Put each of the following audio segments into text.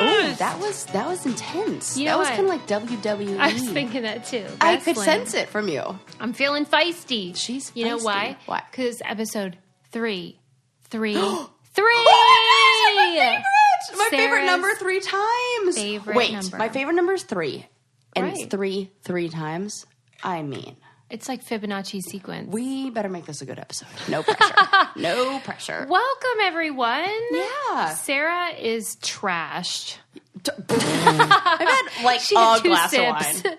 Oh, that was intense. You know that was what? kind of like WWE. I was thinking that too. I could Wrestling. sense it from you. I'm feeling feisty. She's You know feisty. why? Why? Because episode 3. Oh my God, that's my favorite! My favorite Sarah's number 3 times. favorite number. My favorite number is 3. And Right. it's three times. I mean, It's like Fibonacci sequence. we better make this a good episode. No pressure. No pressure. Welcome, everyone. Yeah. Sarah is trashed. I've had like She a had 2 glass sips. of wine.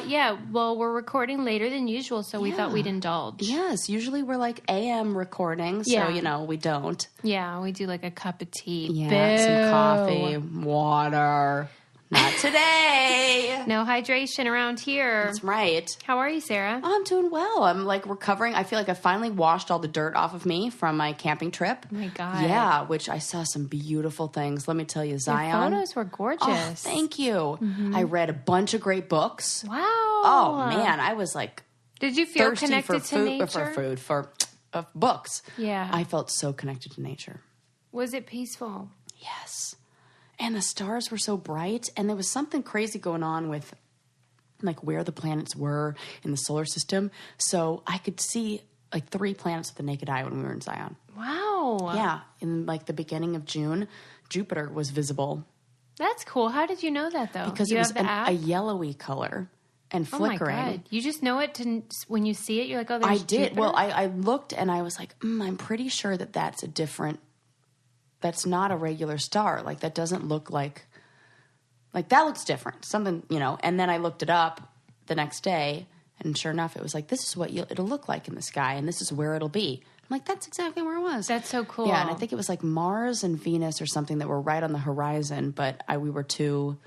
Yeah, well, we're recording later than usual, so we thought we'd indulge. Yes, usually we're like AM recording, so Yeah. we don't. Yeah, we do like a cup of tea. Yeah, some coffee, water. Not today. No hydration around here. That's right. How are you, Sarah? I'm doing well. I'm like recovering. I feel like I finally washed all the dirt off of me from my camping trip. Oh my God. Yeah, which I saw some beautiful things. Let me tell you, Your Zion. photos were gorgeous. Oh, thank you. I read a bunch of great books. Wow. Oh man, I was like Did you feel thirsty connected for to food, nature? for books. Yeah. I felt so connected to nature. Was it peaceful? Yes. And the stars were so bright, and there was something crazy going on with like where the planets were in the solar system. So I could see like 3 planets with the naked eye when we were in Zion. Wow. Yeah. In like the beginning of June, Jupiter was visible That's cool. How did you know that, though? because you it was have the app? a yellowy color and Oh my flickering. God. You just know it when you see it? You're like, oh, I there's did. Jupiter? Well, I looked and I was like, I'm pretty sure that's a different, that's not a regular star. Like that doesn't look like that looks different. Something, and then I looked it up the next day and sure enough, it was like, this is what it'll look like in the sky and this is where it'll be. I'm like, that's exactly where it was. That's so cool. Yeah, and I think it was like Mars and Venus or something that were right on the horizon, but it was too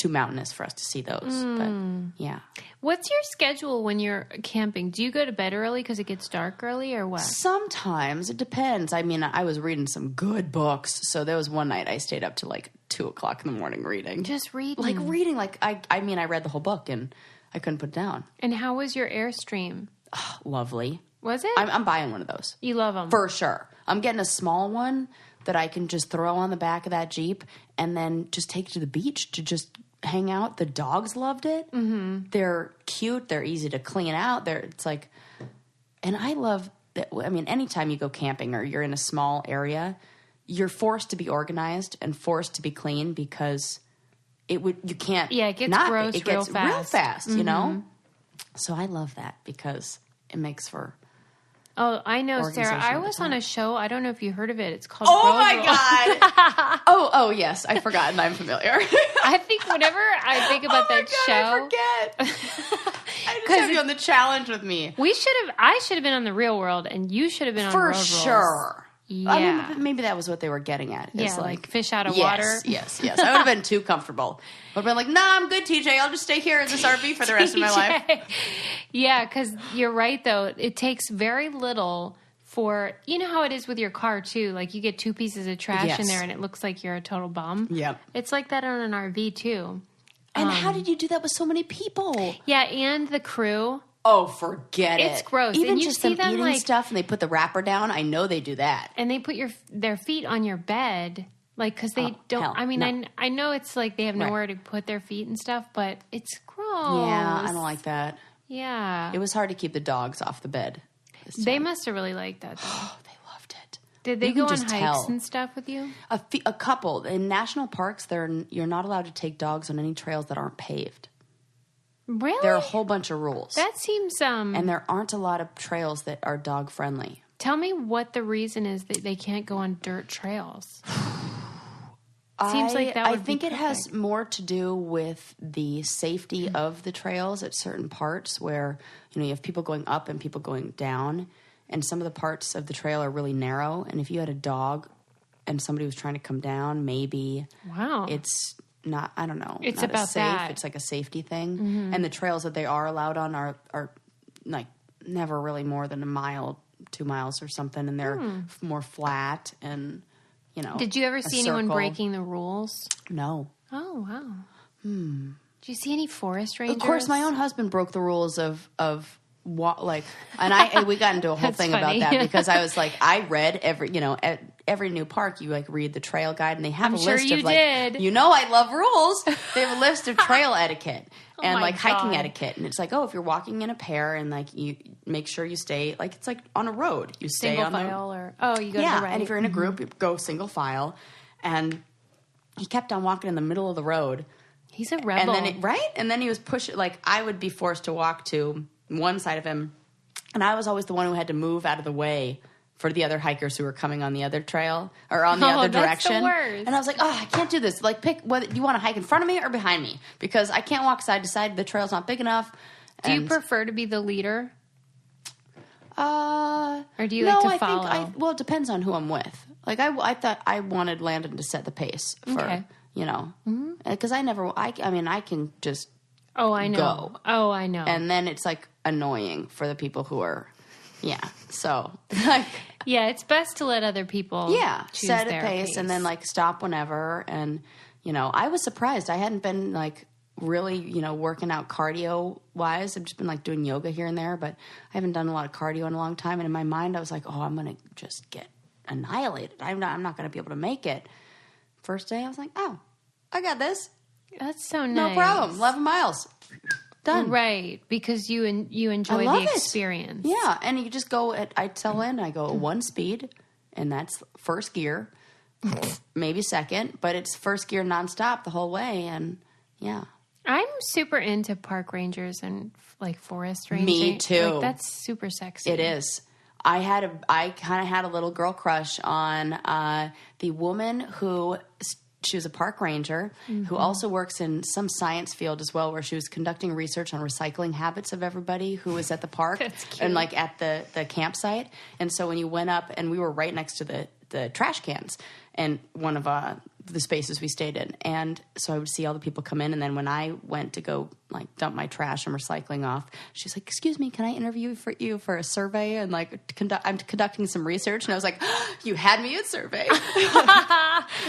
mountainous for us to see those. But yeah. What's your schedule when you're camping? Do you go to bed early because it gets dark early or what? Sometimes it depends. I mean, I was reading some good books, so there was one night I stayed up to like 2:00 in the morning reading. Just reading. Like reading, I read the whole book and I couldn't put it down. And how was your Airstream? Lovely. Was it? I'm buying one of those You love them. for sure. I'm getting a small one that I can just throw on the back of that Jeep and then just take to the beach to just hang out. The dogs loved it. Mm-hmm. They're cute. They're easy to clean out. And I love that. I mean, anytime you go camping or you're in a small area, you're forced to be organized and forced to be clean because you can't. Yeah, it gets not, gross it real gets real fast. fast, So I love that because it makes for. Oh, I know, Sarah. Organization I of the was on time. a show. I don't know if you heard of it. It's called Oh Road my Roll. God. oh yes, I forgot and I'm familiar. I think whenever I think about that show, I forget. I just have you on the challenge with me. I should have been on The Real World, and you should have been on For Road Rolls. sure. Yeah. I mean, maybe that was what they were getting at. It's Yeah, like fish out of yes, water. Yes. I would have been too comfortable. I would have been like, nah, I'm good, TJ. I'll just stay here in this RV for the rest of my life. Yeah, because you're right, though. It takes very little for, you know how it is with your car, too. Like, you get 2 pieces of trash in Yes. there, and it looks like you're a total bum. Yep. It's like that on an RV, too. And how did you do that with so many people? Yeah, and the crew. Oh, forget it. It's gross. Even And you just see them them, eating like- stuff and they put the wrapper down. I know they do that. And they put their feet on your bed, like, because they don't. hell, I mean, no. I know it's like they have Right. nowhere to put their feet and stuff, but it's gross. Yeah, I don't like that. Yeah, It was hard to keep the dogs off the bed. they must have really liked that. Though. Oh, they loved it. Did they You can go on just hikes tell. and stuff with you? A couple. In national parks, you're not allowed to take dogs on any trails that aren't paved. Really? There are a whole bunch of rules. That seems. And there aren't a lot of trails that are dog friendly. Tell me what the reason is that they can't go on dirt trails. Seems like that would I think be it has perfect. more to do with the safety of the trails at certain parts where, you have people going up and people going down. And some of the parts of the trail are really narrow. And if you had a dog and somebody was trying to come down, maybe Wow. it's not, I don't know. It's not about as safe. that. It's like a safety thing. And the trails that they are allowed on are like never really more than a mile, 2 miles or something. And they're more flat and, Did you ever a see anyone circle. breaking the rules? No. Oh, wow. Did you see any forest rangers? Of course, my own husband broke the rules of what, like, and we got into a whole That's thing funny. about that because I was like, I read every new park, you like read the trail guide, and they have I'm a sure list you of like, did. you know, I love rules. They have a list of trail etiquette and my like hiking God. etiquette, and it's like, oh, if you're walking in a pair, and like you make sure you stay like it's like on a road, you stay Single on file or you go to yeah, the right. and if you're in a group, you go single file, and he kept on walking in the middle of the road. He's a rebel. And then and then he was pushing, like I would be forced to walk to one side of him, and I was always the one who had to move out of the way for the other hikers who were coming on the other trail or on the other that's direction. the worst. And I was like, oh, I can't do this. Like, pick whether you want to hike in front of me or behind me, because I can't walk side to side. The trail's not big enough. Do you prefer to be the leader? Or do you like to follow? Well, it depends on who I'm with. Like I thought I wanted Landon to set the pace for, you know, because I can just I know. go. Oh, I know. And then it's like annoying for the people who are, so like, yeah, it's best to let other people choose set their a pace and then like stop whenever. And, you know, I was surprised. I hadn't been like really, you know, working out cardio wise. I've just been like doing yoga here and there, but I haven't done a lot of cardio in a long time. And in my mind, I was like, oh, I'm going to just get annihilated. I'm not going to be able to make it. First day, I was like, oh, I got this. That's so nice. No problem. 11 miles. Done. Right, because you enjoy the experience. Yeah, and you just go I tell in, I go at one speed, and that's first gear, maybe second, but it's first gear nonstop the whole way, and yeah. I'm super into park rangers and like forest ranging. Me too. Like, that's super sexy. It is. I kind of had a little girl crush on the woman who... She was a park ranger who also works in some science field as well, where she was conducting research on recycling habits of everybody who was at the park and like at the campsite. And so when you went up, and we were right next to the trash cans and one of the spaces we stayed in. And so I would see all the people come in. And then when I went to go like dump my trash and recycling off, she's like, excuse me, can I interview you for a survey? And like, I'm conducting some research. And I was like, you had me at survey.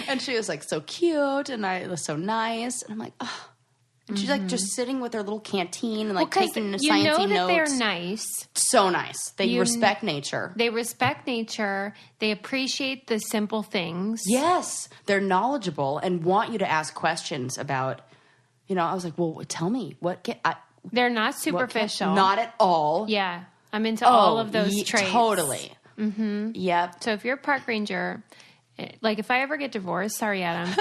And she was like so cute. And it was so nice. And I'm like, oh. And she's like just sitting with her little canteen and like taking the sciencey notes. You know that they're nice. So nice. They respect nature. They respect nature. They appreciate the simple things. Yes. They're knowledgeable and want you to ask questions about, you know, I was like, well, tell me. They're not superficial. Not at all. Yeah. I'm into all of those traits. Totally. Mm-hmm. Yep. So if you're a park ranger, like if I ever get divorced, sorry, Adam,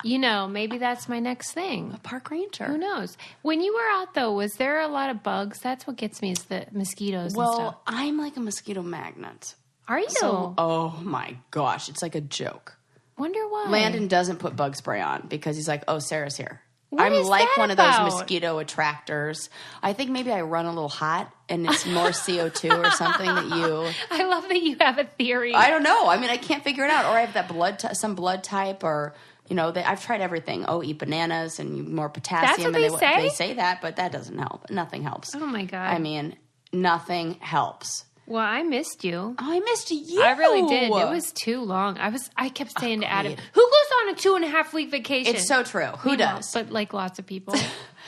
you know, maybe that's my next thing. A park ranger. Who knows? When you were out, though, was there a lot of bugs? That's what gets me is the mosquitoes and stuff. Well, I'm like a mosquito magnet. Are you? So, oh my gosh, it's like a joke. Wonder why. Landon doesn't put bug spray on because he's like, oh, Sarah's here. What I'm is like that one about? of those mosquito attractors. I think maybe I run a little hot and it's more CO2 or something that you... I love that you have a theory. I don't know. I mean, I can't figure it out. Or I have that some blood type or... You know, I've tried everything. Oh, eat bananas and more potassium. That's what they say? They say that, but that doesn't help. Nothing helps. Oh, my God. I mean, nothing helps. Well, I missed you. Oh, I missed you. I really did. It was too long. I kept saying to Adam, who goes on a 2.5-week vacation? It's so true. Who does? But like lots of people.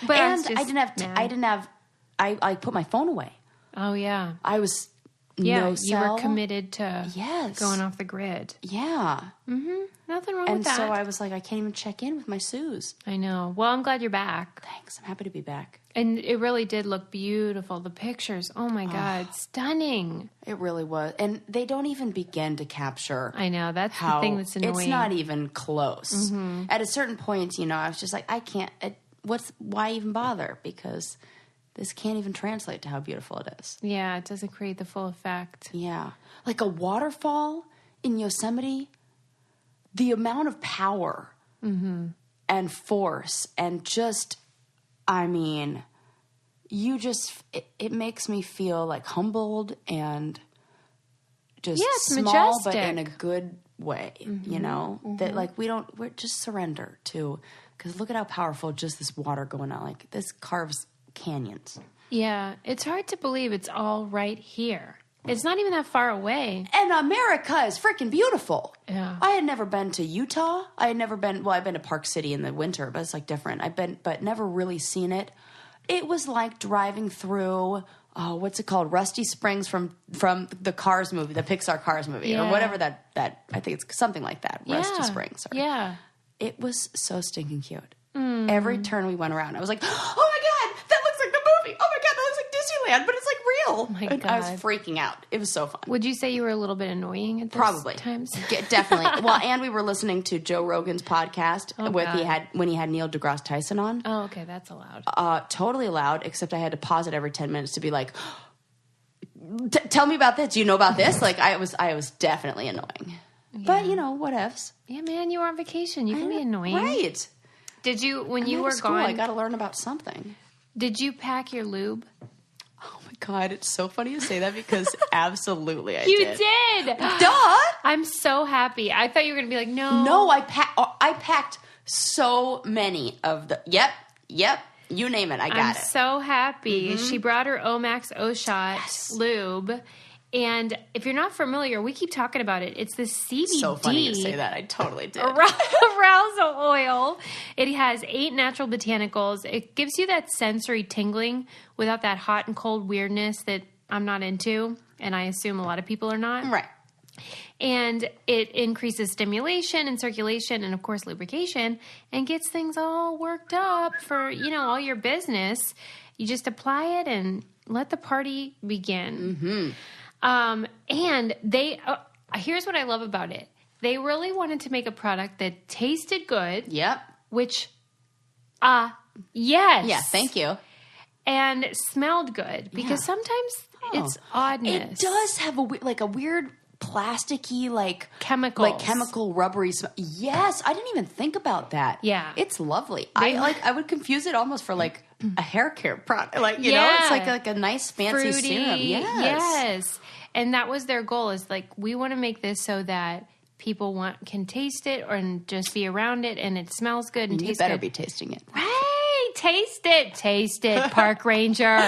But and I put my phone away. Oh, yeah. I was you cell. were committed to going off the grid. Yeah. Mm-hmm. Nothing wrong with that. And so I was like, I can't even check in with my Suze. I know. Well, I'm glad you're back. Thanks. I'm happy to be back. And it really did look beautiful. The pictures, oh my God, stunning. It really was. And they don't even begin to capture. I know. That's the thing that's annoying. It's not even close. Mm-hmm. At a certain point, you know, I was just like, I can't, why even bother? Because this can't even translate to how beautiful it is. Yeah, it doesn't create the full effect. Yeah. Like a waterfall in Yosemite, the amount of power and force and just, I mean, it makes me feel like humbled and just small, majestic. but in a good way, you know, that like we're just surrender to, because look at how powerful just this water going on, like this carves canyons. Yeah, it's hard to believe it's all right here. It's not even that far away. And America is freaking beautiful. Yeah. I had never been to Utah. I had never been, I've been to Park City in the winter, but it's like different. But never really seen it. It was like driving through what's it called? Rusty Springs from the Cars movie, the Pixar Cars movie, or whatever that I think it's something like that. Rusty Springs. Sorry. Yeah. It was so stinking cute. Every turn we went around, I was like, oh my God, that looks like the movie. Oh my God, that looks like Disneyland, but it's like real. Oh my God. I was freaking out. It was so fun. Would you say you were a little bit annoying at those Probably. times? Definitely. Well, and we were listening to Joe Rogan's podcast when he had Neil deGrasse Tyson on. Oh, okay, that's allowed. Totally allowed, except I had to pause it every 10 minutes to be like, tell me about this. Do you know about this? Like, I was definitely annoying. Yeah. But, whatevs. Yeah, man, you were on vacation. You can be annoying. Right. Did you, when you were gone... I got to learn about something. Did you pack your lube? Oh, my God. It's so funny you say that because absolutely I did. You did! Duh! I'm so happy. I thought you were going to be like, no. No, I packed so many of the... Yep. You name it. I got it. I'm so happy. She brought her Omax O-Shot lube. And if you're not familiar, we keep talking about it. It's the CBD. So funny you say that. I totally did. Arousal oil. It has 8 natural botanicals. It gives you that sensory tingling without that hot and cold weirdness that I'm not into, and I assume a lot of people are not. Right. And it increases stimulation and circulation and, of course, lubrication and gets things all worked up for, all your business. You just apply it and let the party begin. Mm-hmm. And they, here's what I love about it. They really wanted to make a product that tasted good. Yep. Which, yes. Yeah, thank you. And smelled good because sometimes it's oddness. It does have a weird plasticky, chemical rubbery smell. Yes, I didn't even think about that. Yeah. It's lovely. I would confuse it almost for a hair care product. It's like a nice fancy fruity serum. Yes. And that was their goal is we want to make this so that people can taste it and just be around it and it smells good and tastes good. You better be tasting it. Right. Taste it, park ranger.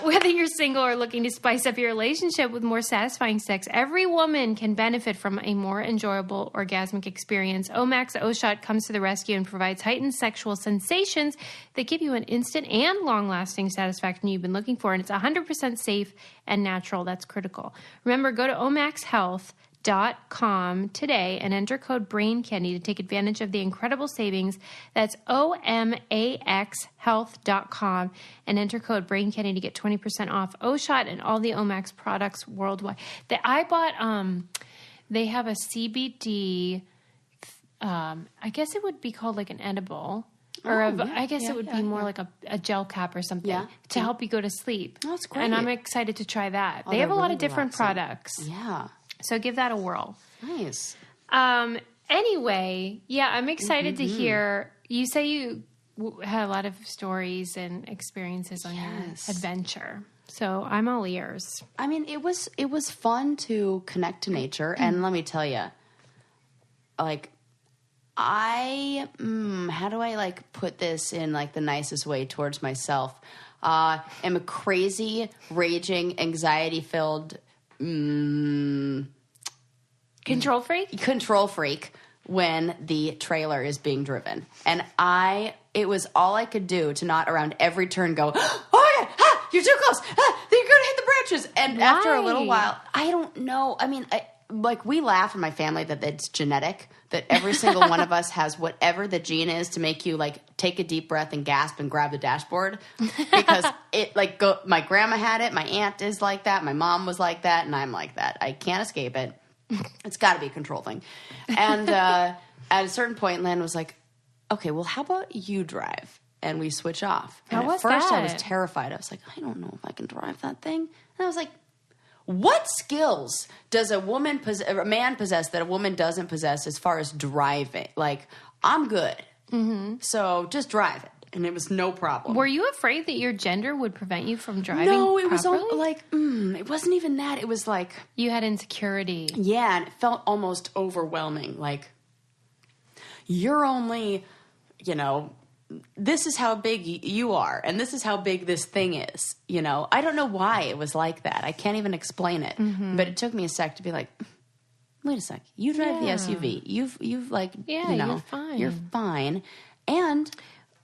Whether you're single or looking to spice up your relationship with more satisfying sex, every woman can benefit from a more enjoyable orgasmic experience. Omax O-Shot comes to the rescue and provides heightened sexual sensations that give you an instant and long-lasting satisfaction you've been looking for, and it's 100% safe and natural. That's critical. Remember, go to omaxhealth.com today and enter code BRAINCANDY to take advantage of the incredible savings. That's omaxhealth.com and enter code BRAINCANDY to get 20% off O-Shot and all the Omax products worldwide. I bought, they have a CBD, I guess it would be called an edible. I guess it would be more like a gel cap or something to help you go to sleep. Oh, that's great. And I'm excited to try that. They have a lot of different products. Yeah. So give that a whirl. Nice. Anyway, I'm excited to hear. You say you had a lot of stories and experiences on your adventure. So I'm all ears. I mean, it was fun to connect to nature. And let me tell you, how do I put this in the nicest way towards myself? Am a crazy, raging, anxiety-filled control freak when the trailer is being driven. And it was all I could do to not around every turn go, oh my God, you're too close. You're going to hit the branches. And after a little while, I don't know. I mean, we laugh in my family that it's genetic, that every single one of us has whatever the gene is to make you take a deep breath and gasp and grab the dashboard, because my grandma had it, my aunt is like that, my mom was like that, and I'm like that. I can't escape it. It's got to be a control thing. And at a certain point, Len was like, okay, well, how about you drive? And we switch off. And at first I was terrified. I was like, I don't know if I can drive that thing. And I was like, what skills does a man possess that a woman doesn't possess as far as driving? I'm good. Mm-hmm. So just drive it. And it was no problem. Were you afraid that your gender would prevent you from driving No, it properly? was it wasn't even that. It was you had insecurity. Yeah, and it felt almost overwhelming. You're only, this is how big you are, and this is how big this thing is. I don't know why it was like that. I can't even explain it. Mm-hmm. But it took me a sec to be like, wait a sec. You drive the SUV. You're fine. You're fine. You're fine. And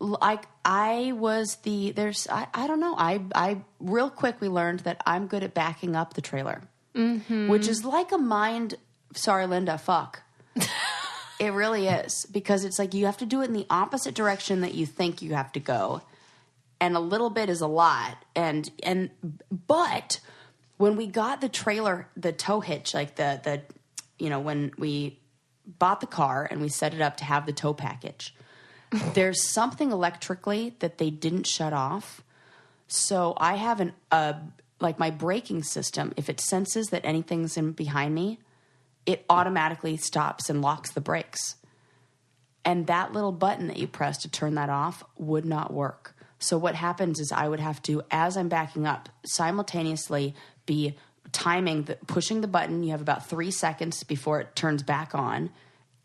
like I don't know. I real quick we learned that I'm good at backing up the trailer, which is like a mind. Sorry, Linda. Fuck. It really is, because it's like you have to do it in the opposite direction that you think you have to go, and a little bit is a lot. But when we got the trailer, the tow hitch, like the when we bought the car and we set it up to have the tow package, there's something electrically that they didn't shut off. So I have like my braking system, if it senses that anything's in behind me, it automatically stops and locks the brakes. And that little button that you press to turn that off would not work. So what happens is I would have to, as I'm backing up, simultaneously be pushing the button. You have about 3 seconds before it turns back on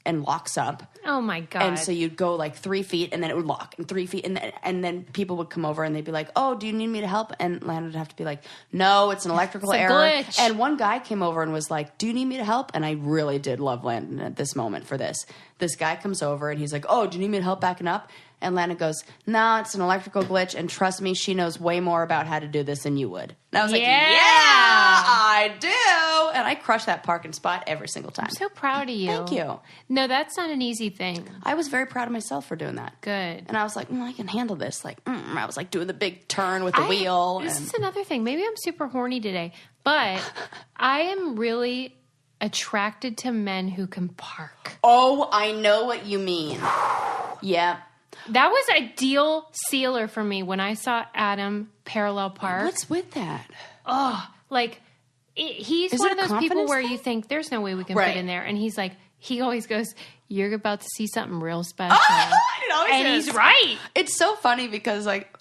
and locks up. Oh my God. And so you'd go like 3 feet and then it would lock, and 3 feet. And then people would come over and they'd be like, oh, do you need me to help? And Lana would have to be like, no, it's an electrical error. Glitch. And one guy came over and was like, do you need me to help? And I really did love Landon at this moment for this. This guy comes over and he's like, oh, do you need me to help backing up? And Lana goes, no, it's an electrical glitch. And trust me, she knows way more about how to do this than you would. And I was like, yeah, I do. And I crush that parking spot every single time. I'm so proud of you. Thank you. No, that's not an easy thing. I was very proud of myself for doing that. Good. And I was like, I can handle this. Like, I was like doing the big turn with the wheel. This is another thing. Maybe I'm super horny today, but I am really attracted to men who can park. Oh, I know what you mean. Yeah. That was a deal sealer for me when I saw Adam parallel park. What's with that? Oh, like he's one of those people where you think there's no way we can fit in there. And he's like, he always goes, you're about to see something real special. And he's right. It's so funny because like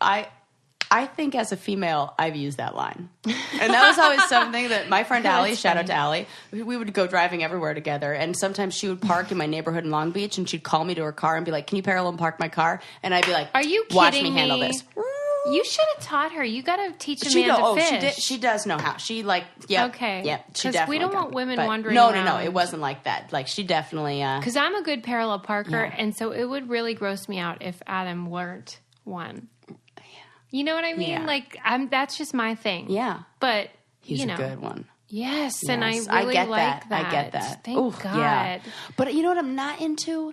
I think as a female, I've used that line. And that was always something that my friend Allie, shout out to Allie, we would go driving everywhere together. And sometimes she would park in my neighborhood in Long Beach and she'd call me to her car and be like, can you parallel park my car? And I'd be like, are you kidding watch me handle this. You should have taught her. You got to teach a man to fish. She does know how. She like, yeah. Okay. Yeah, she definitely. We don't want women wandering No, around. no, it wasn't like that. Like she definitely. Because I'm a good parallel parker, and so it would really gross me out if Adam weren't one. You know what I mean? Yeah. Like, that's just my thing. Yeah. But, he's a good one. Yes, and I really like that. I get that. Thank God. Yeah. But you know what I'm not into?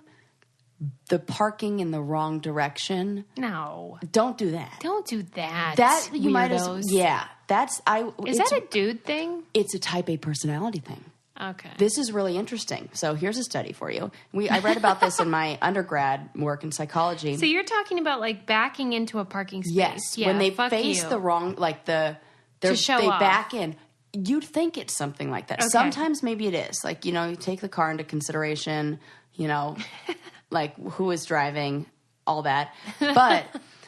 The parking in the wrong direction. No. Don't do that. Don't do that. That you weirdos. might as yeah. Is that a dude thing? It's a type A personality thing. Okay. This is really interesting. So here's a study for you. I read about this in my undergrad work in psychology. So you're talking about like backing into a parking space. Yes. Yeah, when they face the wrong, like they back in. You'd think it's something like that. Okay. Sometimes maybe it is. Like, you take the car into consideration, like who is driving, all that. But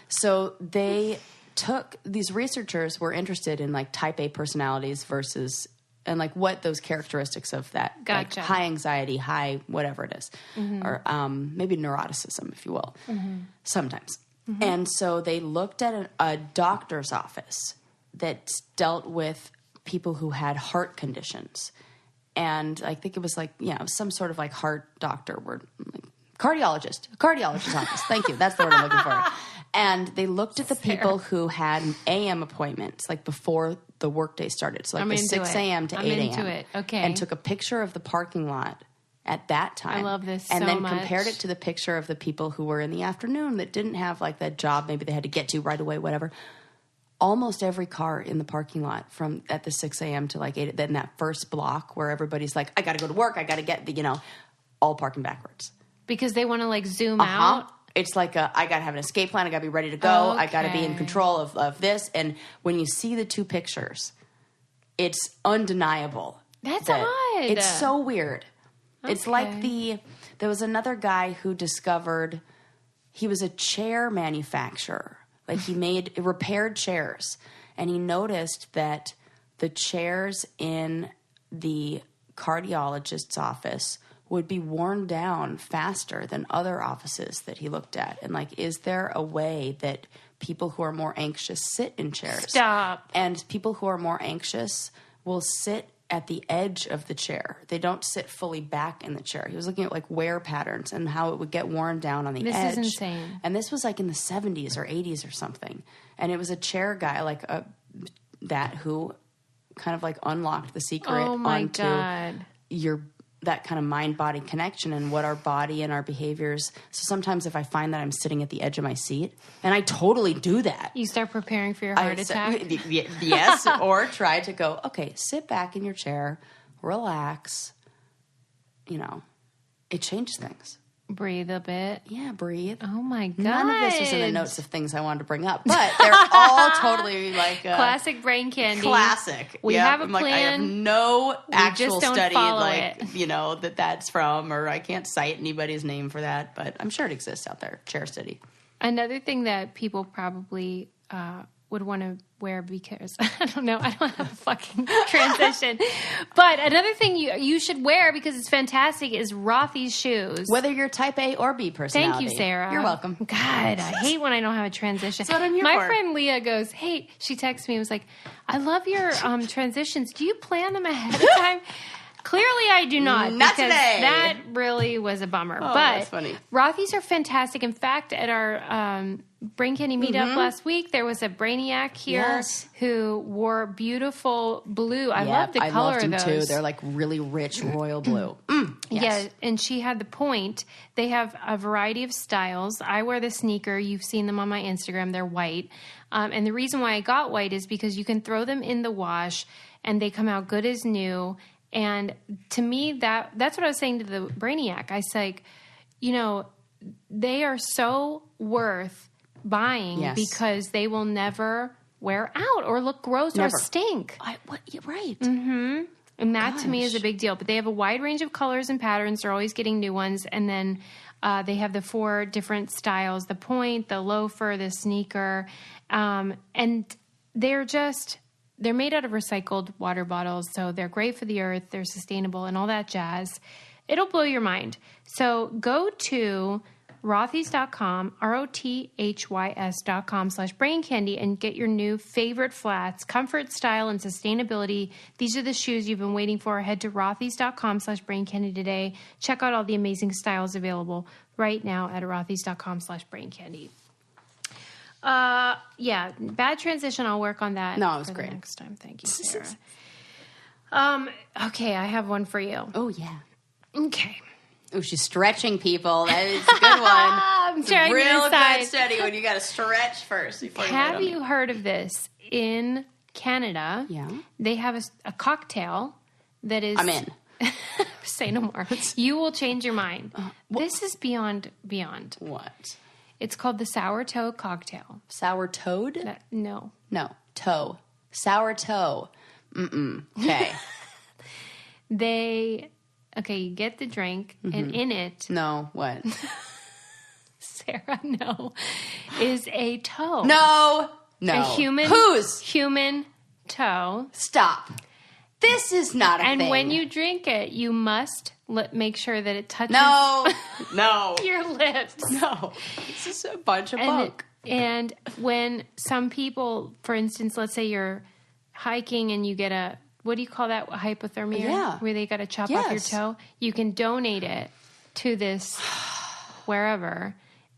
so these researchers were interested in like type A personalities versus and like what those characteristics of that, gotcha. Like high anxiety, high whatever it is, or maybe neuroticism, if you will, sometimes. And so they looked at a doctor's office that dealt with people who had heart conditions, and I think it was like some sort of like heart doctor word, like cardiologist office. Thank you, that's the word I'm looking for. And they looked at the people who had AM appointments, like before the workday started. So like the 6 a.m. to 8 a.m. into it. Okay. And took a picture of the parking lot at that time. I love this and so then much. compared it to the picture of the people who were in the afternoon that didn't have like that job maybe they had to get to right away, whatever. Almost every car in the parking lot from at the 6 a.m. to like 8, then that first block where everybody's like, I got to go to work, I got to get the, all parking backwards. Because they want to like zoom out? It's like I got to have an escape plan. I got to be ready to go. Okay. I got to be in control of this. And when you see the two pictures, it's undeniable. That's odd. It's so weird. Okay. It's like there was another guy who discovered he was a chair manufacturer. Like he repaired chairs. And he noticed that the chairs in the cardiologist's office would be worn down faster than other offices that he looked at. And like, is there a way that people who are more anxious sit in chairs? Stop. And people who are more anxious will sit at the edge of the chair. They don't sit fully back in the chair. He was looking at like wear patterns and how it would get worn down on the edge. This is insane. And this was like in the 70s or 80s or something. And it was a chair guy like that who kind of like unlocked the secret onto that kind of mind-body connection and what our body and our behaviors. So sometimes if I find that I'm sitting at the edge of my seat, and I totally do that. You start preparing for your heart attack? Yes, or try to go, okay, sit back in your chair, relax. You know, it changes things. Breathe a bit. Yeah, breathe. Oh my God. None of this was in the notes of things I wanted to bring up, but they're all totally like classic brain candy. Classic. We have a plan. Like, I have no actual study, it. You know, that's from, or I can't cite anybody's name for that, but I'm sure it exists out there. Chair study. Another thing that people probably would want to wear because I don't know, I don't have a fucking transition. But another thing you should wear because it's fantastic is Rafis shoes. Whether you're type A or B personality. Thank you, Sarah. You're welcome. God, I hate when I don't have a transition. That's what I'm here My for. friend Leah goes, hey, she texted me and was like, I love your transitions. Do you plan them ahead of time? Clearly, I do not. Not because today. That really was a bummer. Oh, but that's funny. Rafis are fantastic. In fact, at our Brain Candy meetup last week, there was a Brainiac here who wore beautiful blue. I love the color of those. Too. They're like really rich royal blue. Yes. Yeah, and she had the point. They have a variety of styles. I wear the sneaker. You've seen them on my Instagram. They're white. And the reason why I got white is because you can throw them in the wash and they come out good as new. And to me, that's what I was saying to the Brainiac. I was like, you know, they are so worth buying because they will never wear out or look gross or stink. You're right. Mm-hmm. And that to me is a big deal. But they have a wide range of colors and patterns. They're always getting new ones. And then they have the 4 different styles, the point, the loafer, the sneaker. And they're made out of recycled water bottles, so they're great for the earth, they're sustainable, and all that jazz. It'll blow your mind. So go to Rothys.com, ROTHYS.com/braincandy, and get your new favorite flats, comfort, style, and sustainability. These are the shoes you've been waiting for. Head to Rothys.com/braincandy today. Check out all the amazing styles available right now at Rothys.com/braincandy. Yeah, bad transition. I'll work on that. No, it was great. Next time. Thank you, Sarah. Okay, I have one for you. Oh, yeah. Okay. Oh, she's stretching people. That is a good one. I'm trying to real decide. good study when you got to stretch first. Before Have you heard of this? In Canada, they have a cocktail that is... I'm in. Say no more. You will change your mind. This is beyond. What? It's called the sour toe cocktail. Sour toad? No. No. Toe. Sour toe. Okay. You get the drink, and in it... No, what? Sarah, no. Is a toe. No. A human... Whose? Human toe. Stop. This is not a thing. And when you drink it, you must make sure that it touches... No. your lips. No. This is a bunch of bunk. And when some people, for instance, let's say you're hiking and you get a... What do you call that? Hypothermia? Yeah. Where they got to chop off your toe? You can donate it to this wherever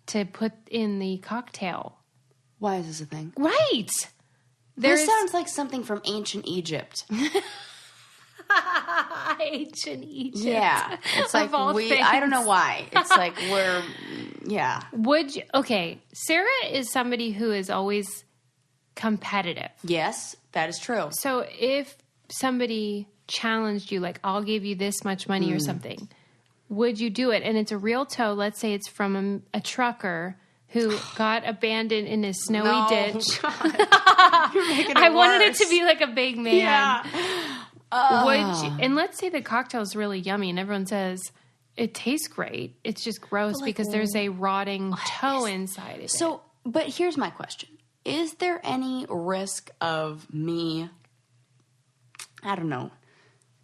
to put in the cocktail. Why is this a thing? Right. This sounds like something from ancient Egypt. Ancient Egypt. Yeah. It's like I don't know why. It's like Okay. Sarah is somebody who is always competitive. Yes, that is true. So if somebody challenged you, like, I'll give you this much money or something, would you do it? And it's a real toe. Let's say it's from a trucker who got abandoned in a snowy ditch. You're making it I worse. wanted it to be like a big man. Yeah. And let's say the cocktail is really yummy and everyone says it tastes great. It's just gross because there's a rotting toe inside of it. So, but here's my question. Is there any risk of me, I don't know,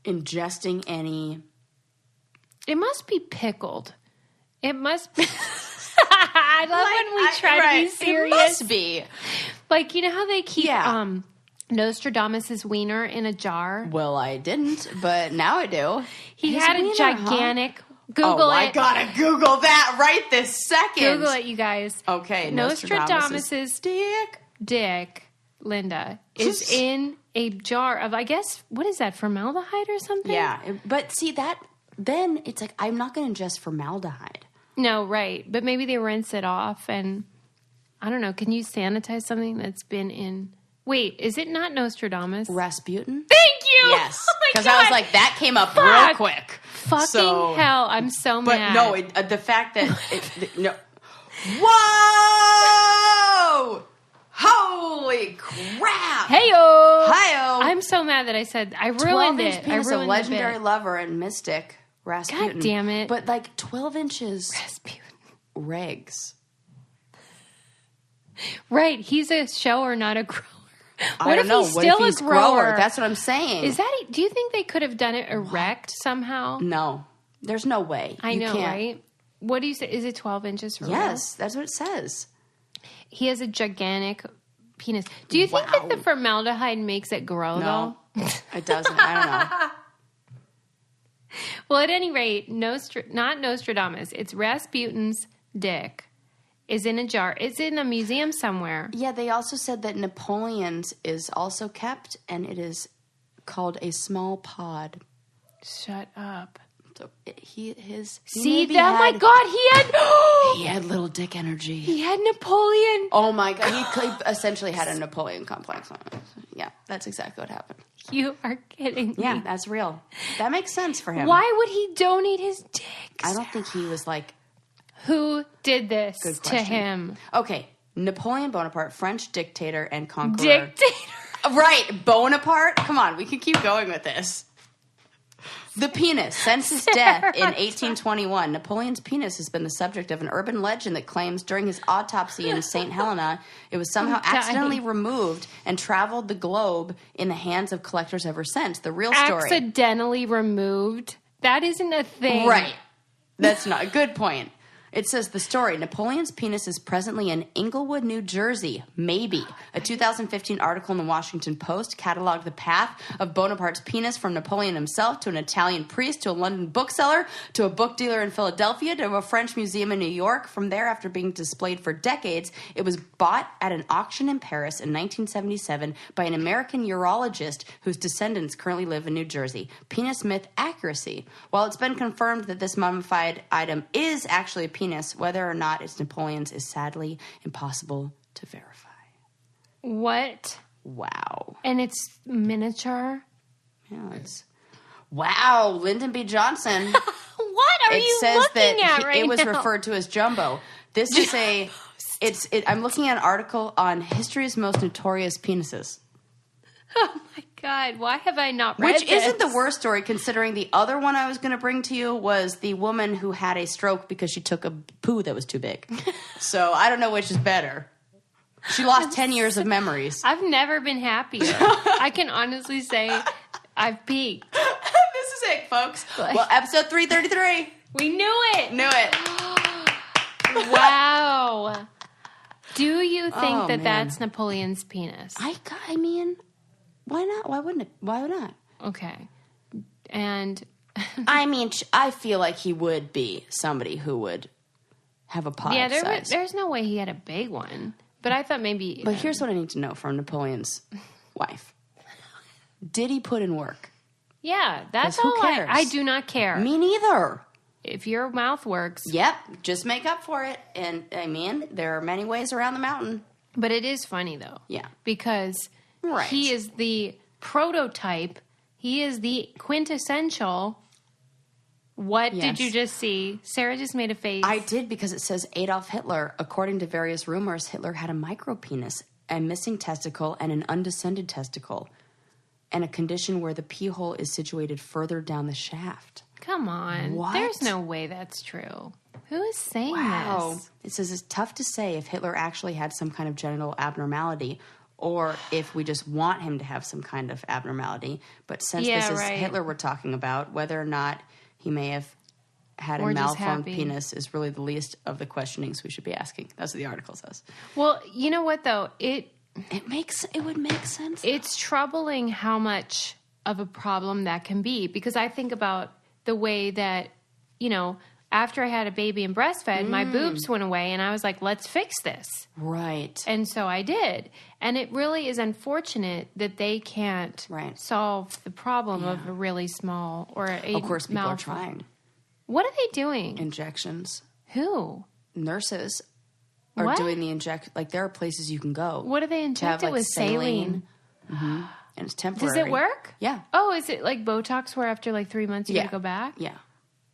ingesting any... It must be pickled. It must be... I love when we try to be serious. It must be. Like, you know how they keep Nostradamus' wiener in a jar. Well, I didn't, but now I do. He His had a wiener, gigantic... Google it. I gotta Google that right this second. Google it, you guys. Okay, Nostradamus' dick, Linda, is in a jar of, I guess, what is that, formaldehyde or something? Yeah, but see that, then it's like, I'm not going to ingest formaldehyde. No, right. But maybe they rinse it off and, I don't know, can you sanitize something that's been in... Wait, is it not Nostradamus? Rasputin? Thank you! Yes. Because Oh I was like, that came up real quick. Fucking hell, I'm so mad. But no, the fact that... no. Whoa! Holy crap! Hey-o! Hi-oh! I'm so mad that I said... I ruined it. I ruined a legendary the bit. lover and mystic, Rasputin. God damn it. But like 12 inches... Rasputin. Regs. Right, he's a shower, not a grower. I don't know. What if he's a grower? That's what I'm saying. Is that? Do you think they could have done it erect somehow? No, there's no way. I know, can't. right? What do you say? Is it 12 inches for real? Yes, that's what it says. He has a gigantic penis. Do you think that the formaldehyde makes it grow, No, though? it doesn't. I don't know. Well, at any rate, not Nostradamus. It's Rasputin's dick. Is in a jar. It's in a museum somewhere. Yeah, they also said that Napoleon's is also kept, and it is called a small pod. Shut up. So his See that? My God, he had little dick energy. He had Napoleon. Oh my God, he essentially had a Napoleon complex. Yeah, that's exactly what happened. You are kidding me. Yeah, that's real. That makes sense for him. Why would he donate his dick? I don't think he was like... Who did this to him? Okay, Napoleon Bonaparte, French dictator and conqueror. Dictator. Right, Bonaparte? Come on, we can keep going with this. The penis. Since his death in 1821, Napoleon's penis has been the subject of an urban legend that claims during his autopsy in St. Helena, it was somehow accidentally removed and traveled the globe in the hands of collectors ever since. The real story. Accidentally removed? That isn't a thing. Right. That's not a good point. It says the story, Napoleon's penis is presently in Englewood, New Jersey. Maybe. A 2015 article in the Washington Post cataloged the path of Bonaparte's penis from Napoleon himself to an Italian priest to a London bookseller to a book dealer in Philadelphia to a French museum in New York. From there, after being displayed for decades, it was bought at an auction in Paris in 1977 by an American urologist whose descendants currently live in New Jersey. Penis myth accuracy. While it's been confirmed that this mummified item is actually a penis, whether or not it's Napoleon's is sadly impossible to verify. What? Wow. And it's miniature? Yeah, it's... Wow, Lyndon B. Johnson. What are you looking at right now? It was referred to as jumbo. This is I'm looking at an article on history's most notorious penises. Oh my God, why have I not read Which this? isn't the worst story, considering the other one I was going to bring to you was the woman who had a stroke because she took a poo that was too big. So I don't know which is better. She lost 10 years of memories. I've never been happier. I can honestly say I've peaked. This is it, folks. Well, episode 333. We knew it. Knew it. Wow. Do you think man. that's Napoleon's penis? I mean... Why not? Why wouldn't it? Why not? Okay. And... I mean, I feel like he would be somebody who would have a pod size. There's no way he had a big one. But I thought maybe... But here's what I need to know from Napoleon's wife. Did he put in work? Yeah, that's who all cares? I do not care. Me neither. If your mouth works. Yep, just make up for it. And, I mean, there are many ways around the mountain. But it is funny, though. Yeah. Because... Right. He is the prototype. He is the quintessential. What did you just see? Sarah just made a face. I did, because it says Adolf Hitler. According to various rumors, Hitler had a micropenis, a missing testicle, and an undescended testicle, and a condition where the pee hole is situated further down the shaft. Come on. What? There's no way that's true. Who is saying this? It says it's tough to say if Hitler actually had some kind of genital abnormality, or if we just want him to have some kind of abnormality. But since this is Hitler we're talking about, whether or not he may have had a malformed penis is really the least of the questionings we should be asking. That's what the article says. Well, you know what, though? It would make sense. It's troubling how much of a problem that can be, because I think about the way that, after I had a baby and breastfed, my boobs went away and I was like, let's fix this. Right. And so I did. And it really is unfortunate that they can't solve the problem of a really small or a Of course, people are trying. What are they doing? Injections. Who? Nurses are doing the inject. Like, there are places you can go. What do they inject it with? Saline. Mm-hmm. And it's temporary. Does it work? Yeah. Oh, is it like Botox where after like 3 months you gotta go back? Yeah.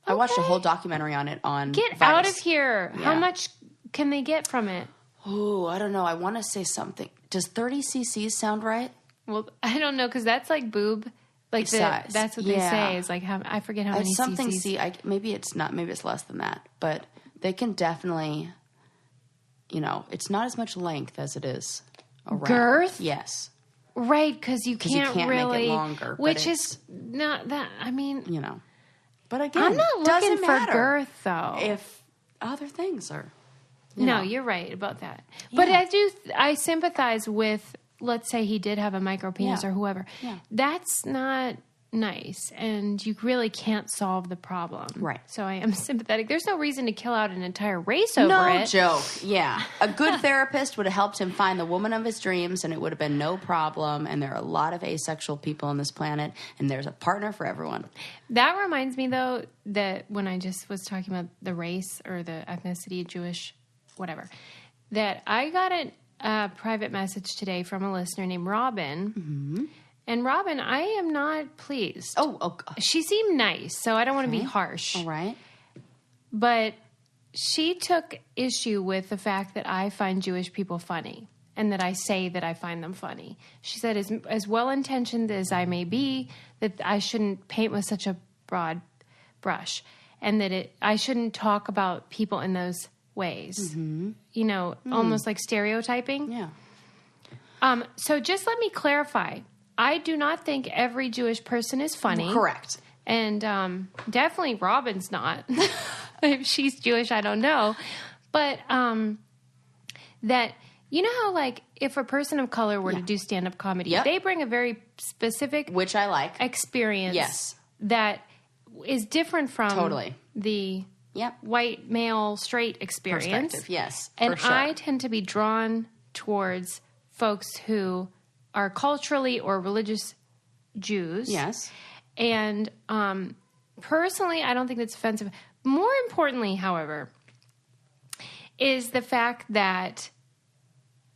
I watched a whole documentary on it on Get Vice. out of here. Yeah. How much can they get from it? Oh, I don't know. I want to say something. Does 30 cc's sound right? Well, I don't know, because that's like boob. Like size. That's what they say. Is like how I forget how many It's something cc's. maybe it's not. Maybe it's less than that. But they can definitely, it's not as much length as it is around. Girth? Yes. Right, because you can't really. Make it longer. Which is not that. I mean, But again, I'm not looking for matter girth though. if other things are. No, you're right about that. But I sympathize with, let's say he did have a micro penis or whoever. Yeah. That's not nice, and you really can't solve the problem. Right. So I am sympathetic. There's no reason to kill out an entire race over it. No joke. Yeah. A good therapist would have helped him find the woman of his dreams, and it would have been no problem. And there are a lot of asexual people on this planet, and there's a partner for everyone. That reminds me, though, that when I just was talking about the race or the ethnicity, Jewish, whatever, that I got a private message today from a listener named Robin. Mm-hmm. And Robin, I am not pleased. Oh, God. She seemed nice, so I don't want to be harsh. All right. But she took issue with the fact that I find Jewish people funny and that I say that I find them funny. She said, as well-intentioned as I may be, that I shouldn't paint with such a broad brush and that I shouldn't talk about people in those ways. Mm-hmm. Almost like stereotyping. Yeah. So just let me clarify. I do not think every Jewish person is funny. Correct. And definitely Robin's not. If she's Jewish, I don't know. But that, how like if a person of color were to do stand-up comedy, they bring a very specific... Which I like. ...experience. Yes. That is different from the white, male, straight experience. Perspective, yes. And for sure. I tend to be drawn towards folks who are culturally or religious Jews. Yes. And personally, I don't think that's offensive. More importantly, however, is the fact that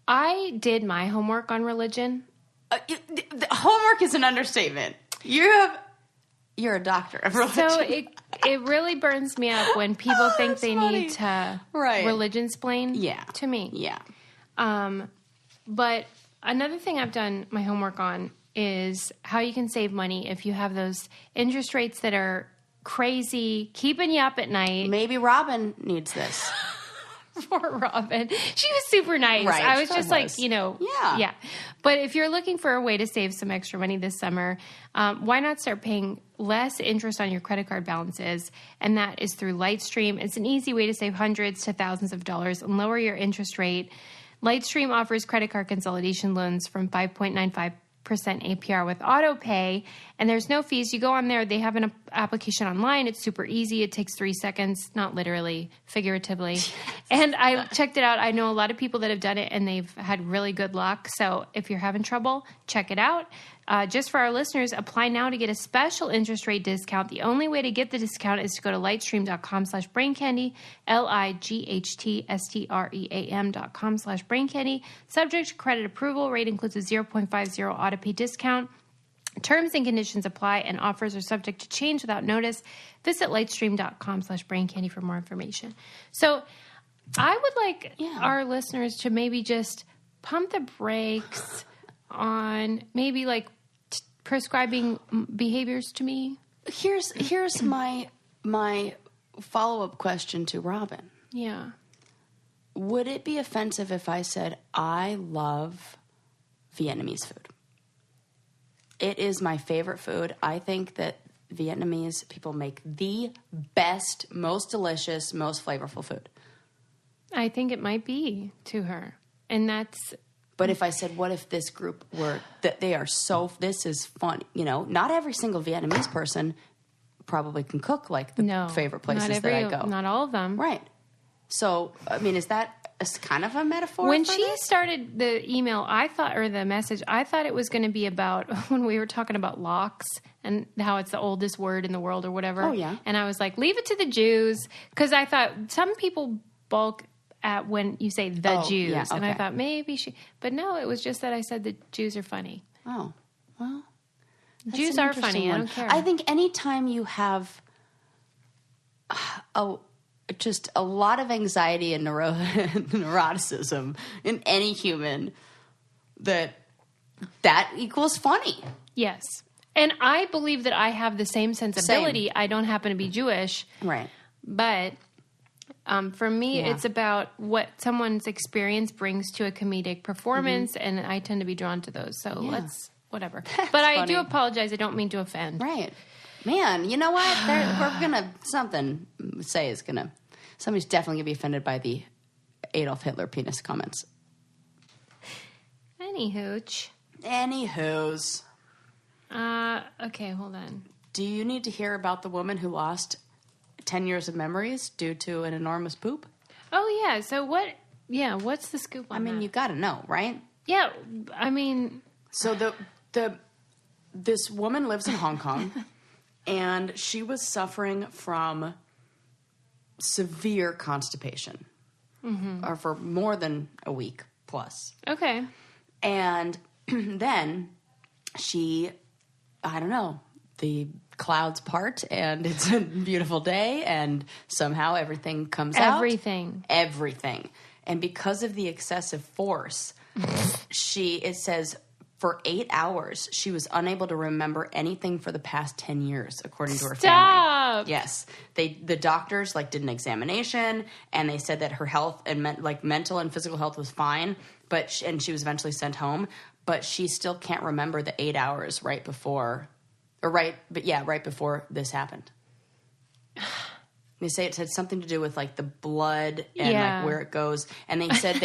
I did my homework on religion. The homework is an understatement. You're a doctor of religion. So it really burns me up when people think they need to religion-splain to me. Yeah. But another thing I've done my homework on is how you can save money if you have those interest rates that are crazy, keeping you up at night. Maybe Robin needs this. Poor Robin. She was super nice. Right, I was just like, Yeah. But if you're looking for a way to save some extra money this summer, why not start paying less interest on your credit card balances? And that is through Lightstream. It's an easy way to save hundreds to thousands of dollars and lower your interest rate. Lightstream offers credit card consolidation loans from 5.95% APR with auto pay, and there's no fees. You go on there. They have an application online. It's super easy. It takes 3 seconds, not literally, figuratively. And I checked it out. I know a lot of people that have done it, and they've had really good luck. So if you're having trouble, check it out. Just for our listeners, apply now to get a special interest rate discount. The only way to get the discount is to go to lightstream.com/braincandy, lightstream.com/braincandy. Subject to credit approval. Rate includes a 0.50 auto pay discount. Terms and conditions apply, and offers are subject to change without notice. Visit lightstream.com/braincandy for more information. So I would like our listeners to maybe just pump the brakes on maybe like prescribing behaviors to me. Here's my follow-up question to Robin. Yeah. Would it be offensive if I said I love Vietnamese food? It is my favorite food. I think that Vietnamese people make the best, most delicious, most flavorful food. I think it might be to her. And that's... But if I said, what if this group this is fun, not every single Vietnamese person probably can cook like the favorite places that I go. Not all of them. Right. So, I mean, is that kind of a metaphor? When she started the email, the message, I thought it was going to be about when we were talking about locks and how it's the oldest word in the world or whatever. Oh, yeah. And I was like, leave it to the Jews. Because I thought some people balk at when you say the Jews. Yeah, okay. And I thought maybe but no, it was just that I said the Jews are funny. Oh, well. Jews are funny. I don't care. I think anytime you have just a lot of anxiety and neuroticism in any human, that equals funny. Yes. And I believe that I have the same sensibility. I don't happen to be Jewish. Right. But for me, it's about what someone's experience brings to a comedic performance, and I tend to be drawn to those. So whatever. But I do apologize. I don't mean to offend. Right. Man, you know what? Somebody's definitely going to be offended by the Adolf Hitler penis comments. Anywho's. Okay, hold on. Do you need to hear about the woman who lost 10 years of memories due to an enormous poop? Oh, yeah. So what's the scoop on that? You got to know, right? Yeah, I mean... So this woman lives in Hong Kong, and she was suffering from severe constipation or for more than a week plus. Okay. And then the clouds part and it's a beautiful day and somehow everything comes out. Everything. And because of the excessive force, it says for 8 hours, she was unable to remember anything for the past 10 years, according to her family. Yes. The doctors did an examination and they said that her health and mental and physical health was fine, and she was eventually sent home, but she still can't remember the 8 hours right before this happened. They say it had something to do with the blood and where it goes, and they said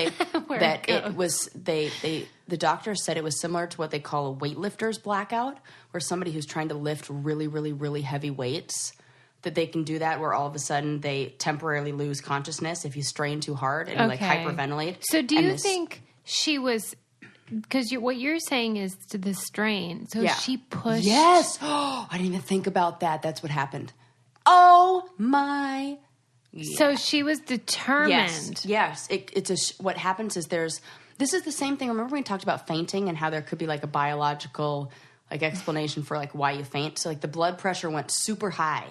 the doctor said it was similar to what they call a weightlifter's blackout, where somebody who's trying to lift really, really, really heavy weights, that they can do that where all of a sudden they temporarily lose consciousness if you strain too hard and you hyperventilate. So do you think she was? Because what you're saying is to the strain. So she pushed. Yes. Oh, I didn't even think about that. That's what happened. Oh my! Yeah. So she was determined. Yes. What happens is this is the same thing. Remember we talked about fainting and how there could be a biological explanation for why you faint. So the blood pressure went super high,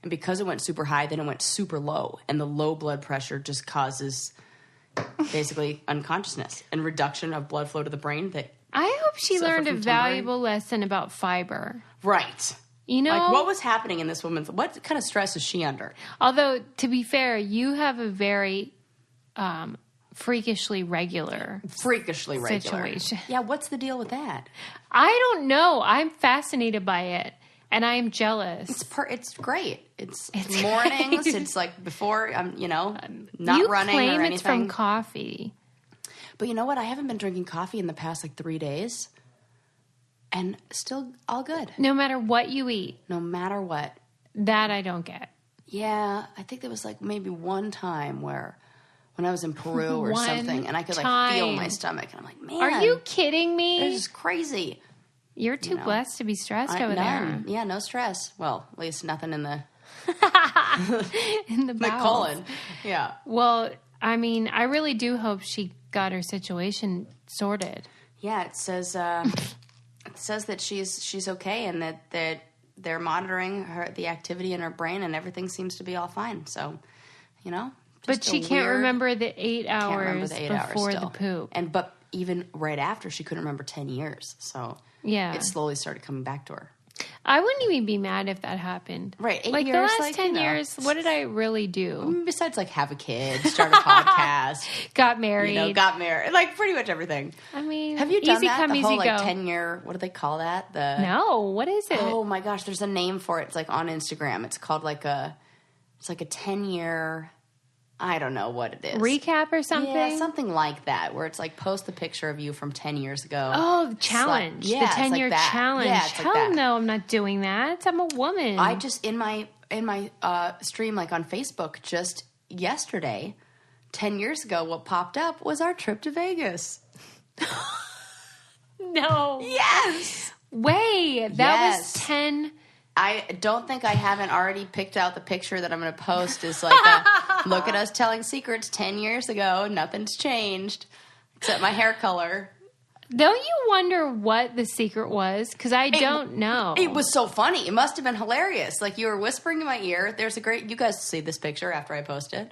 and because it went super high, then it went super low, and the low blood pressure just causes basically unconsciousness and reduction of blood flow to the brain. I hope she learned a valuable lesson about fiber. Right. What was happening in this woman's... What kind of stress is she under? Although, to be fair, you have a very freakishly regular situation. Yeah, what's the deal with that? I don't know. I'm fascinated by it, and I am jealous. It's great. It's mornings. Great. It's before I'm, not you running claim or anything. It's from coffee. But you know what? I haven't been drinking coffee in the past 3 days. And still all good. No matter what you eat. No matter what. That I don't get. Yeah. I think there was maybe one time when I was in Peru or something, and I could feel my stomach. And I'm like, man. Are you kidding me? This is crazy. You're too blessed to be stressed over there. Yeah, no stress. Well, at least nothing in the... in the bowels. The colon. Yeah. Well, I mean, I really do hope she got her situation sorted. Yeah, it says... It says that she's okay and that they're monitoring the activity in her brain and everything seems to be all fine. So, but she can't remember the 8 hours before the poop. But even right after, she couldn't remember 10 years. So it slowly started coming back to her. I wouldn't even be mad if that happened. Right. 8 years, the last 10 years, what did I really do? Besides have a kid, start a podcast. Got married. Got married. Pretty much everything. I mean, have you done easy that? Come, the easy whole go. 10-year, what do they call that? No, what is it? Oh my gosh, there's a name for it. It's on Instagram. It's called it's a 10-year I don't know what it is. recap or something? Yeah, something like that, where it's like post the picture of you from 10 years ago. Oh, the challenge. Like, the 10-year challenge. Yeah, Hell no, I'm not doing that. I'm a woman. I just, in my stream, like on Facebook, just yesterday, 10 years ago, what popped up was our trip to Vegas. No. Yes. Way. That was 10. I don't think I haven't already picked out the picture that I'm going to post. Is like, a, look at us telling secrets 10 years ago. Nothing's changed except my hair color. Don't you wonder what the secret was? Because I don't know. It was so funny. It must have been hilarious. Like, you were whispering in my ear. There's a great... You guys see this picture after I post it.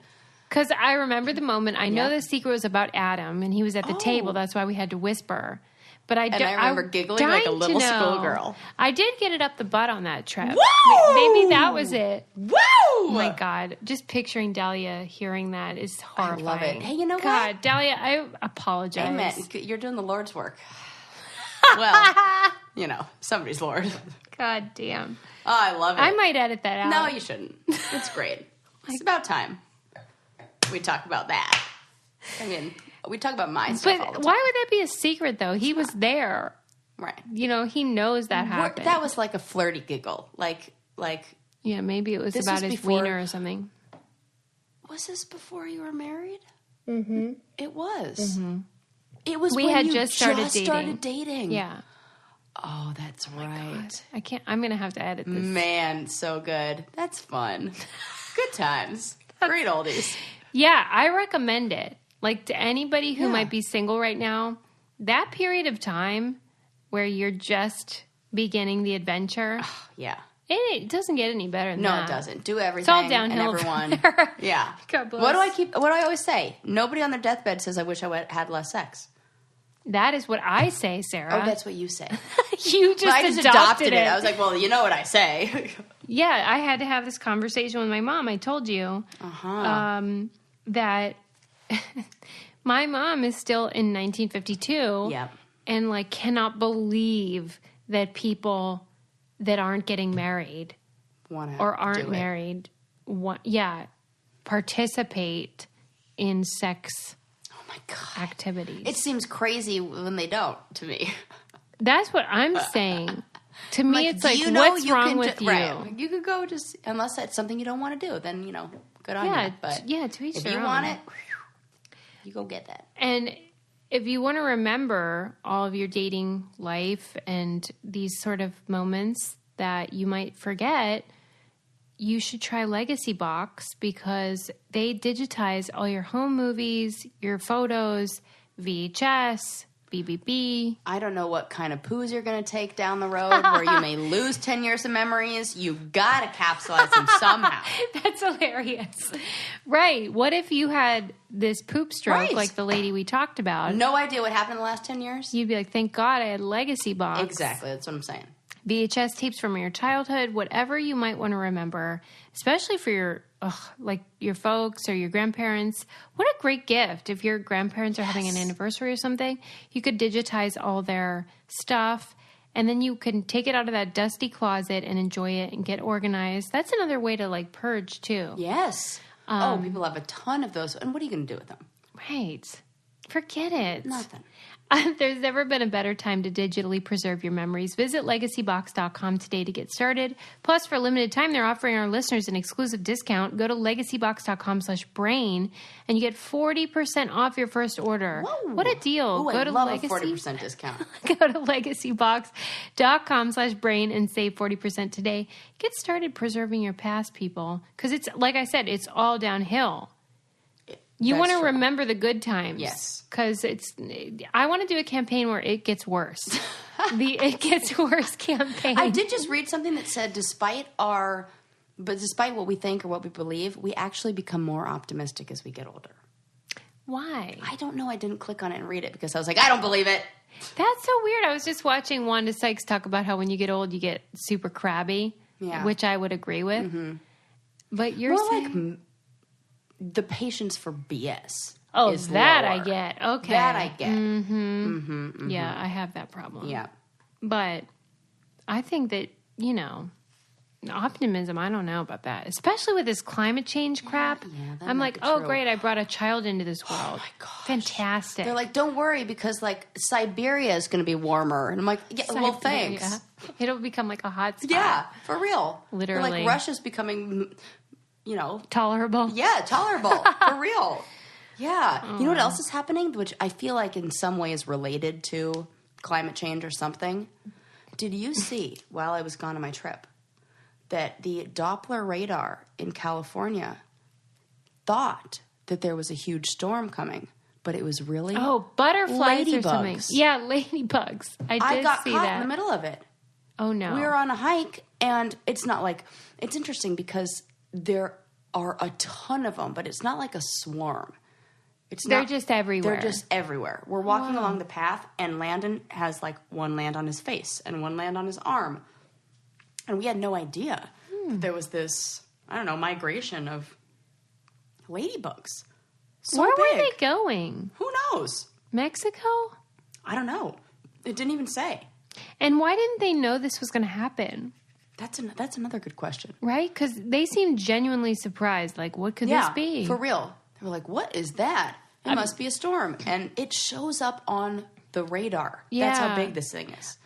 Because I remember the moment. I know the secret was about Adam, and he was at the table. That's why we had to whisper. But I remember giggling like a little schoolgirl. I did get it up the butt on that trip. Whoa! Maybe that was it. Whoa! Oh my God. Just picturing Dahlia hearing that is horrifying. I love it. Hey, you know what? God, Dahlia, I apologize. Amen. You're doing the Lord's work. Well, you know, somebody's Lord. God damn. Oh, I love it. I might edit that out. No, you shouldn't. It's great. It's about time we talk about that. I mean... We talk about my stuff all the time. Why would that be a secret, though? He was there. Right. You know, he knows that happened. That was like a flirty giggle. Like. Yeah, maybe it was about his wiener or something. Was this before you were married? Mm-hmm. It was. Mm-hmm. It was we when had you just started dating. Yeah. Oh, that's right. God. I can't. I'm going to have to edit this. Man, so good. That's fun. Good times. Great oldies. Yeah, I recommend it. Like, to anybody who might be single right now, that period of time where you're just beginning the adventure. Yeah. It doesn't get any better than that. No, it doesn't. Do everything. It's all downhill. And everyone. Yeah. God bless. What do I always say? Nobody on their deathbed says, I wish I had less sex. That is what I say, Sarah. Oh, that's what you say. You just, I just adopted it. I was like, well, you know what I say. Yeah, I had to have this conversation with my mom. I told you that my mom is still in 1952. Yep. And like cannot believe that people that aren't getting married or aren't married participate in sex activities. It seems crazy when they don't to me. That's what I'm saying. To me, it's like, what's wrong with you? Right. You could go just, unless that's something you don't want to do, then, good on you. But to each if their you own. want it, you go get that. And if you want to remember all of your dating life and these sort of moments that you might forget, you should try Legacy Box because they digitize all your home movies, your photos, VHS, BBB. I don't know what kind of poos you're going to take down the road where you may lose 10 years of memories. You've got to capsulize them somehow. That's hilarious. Right. What if you had this poop stroke like the lady we talked about? No idea what happened in the last 10 years? You'd be like, thank God I had Legacy Box. Exactly. That's what I'm saying. VHS tapes from your childhood, whatever you might want to remember, especially for your folks or your grandparents. What a great gift. If your grandparents are having an anniversary or something, you could digitize all their stuff and then you can take it out of that dusty closet and enjoy it and get organized. That's another way to purge too. Yes. People have a ton of those. And what are you going to do with them? Right. Forget it. Nothing. There's never been a better time to digitally preserve your memories. Visit legacybox.com today to get started. Plus, for a limited time, they're offering our listeners an exclusive discount. Go to legacybox.com/brain and you get 40% off your first order. Whoa. What a deal. Ooh, Go I to love a 40% discount. Go to legacybox.com/brain and save 40% today. Get started preserving your past, people. Because it's, like I said, it's all downhill. You want to remember the good times. Yes. Because I want to do a campaign where it gets worse. The It Gets Worse campaign. I did just read something that said despite what we think or what we believe, we actually become more optimistic as we get older. Why? I don't know. I didn't click on it and read it because I was like, I don't believe it. That's so weird. I was just watching Wanda Sykes talk about how when you get old, you get super crabby, which I would agree with. Mm-hmm. But you're more saying... like the patience for BS. Oh, is that lower. I get. Okay. That I get. Mm-hmm. Mm-hmm, mm-hmm. Yeah, I have that problem. Yeah. But I think that, optimism. I don't know about that, especially with this climate change crap. Yeah, that I'm might like, be oh, true. great, I brought a child into this world. Oh my gosh. Fantastic. They're like, don't worry because like Siberia is going to be warmer. And I'm like, yeah, well, Siberia. thanks. It'll become like a hot spot. Yeah, for real. Literally. They're like Russia's becoming, Tolerable. yeah, tolerable. For real. Yeah. You know what else is happening, which I feel like in some way is related to climate change or something? Did you see, while I was gone on my trip, that the Doppler radar in California thought that there was a huge storm coming, but it was really butterflies or ladybugs. something. Yeah, ladybugs. I got see caught that. in the middle of it. Oh, no. We were on a hike, and it's not like it's interesting because there are a ton of them, but it's not like a swarm. They're just everywhere. They're just everywhere. We're walking along the path, and Landon has like one land on his face and one land on his arm. And we had no idea that there was this, I don't know, migration of ladybugs. So Where big. were they going? Who knows? Mexico? I don't know. It didn't even say. And why didn't they know this was going to happen? That's another good question. Right? Because they seemed genuinely surprised. Like, what could this be? For real. They were like, what is that? It must be a storm. And it shows up on the radar. That's how Yeah. big this thing is.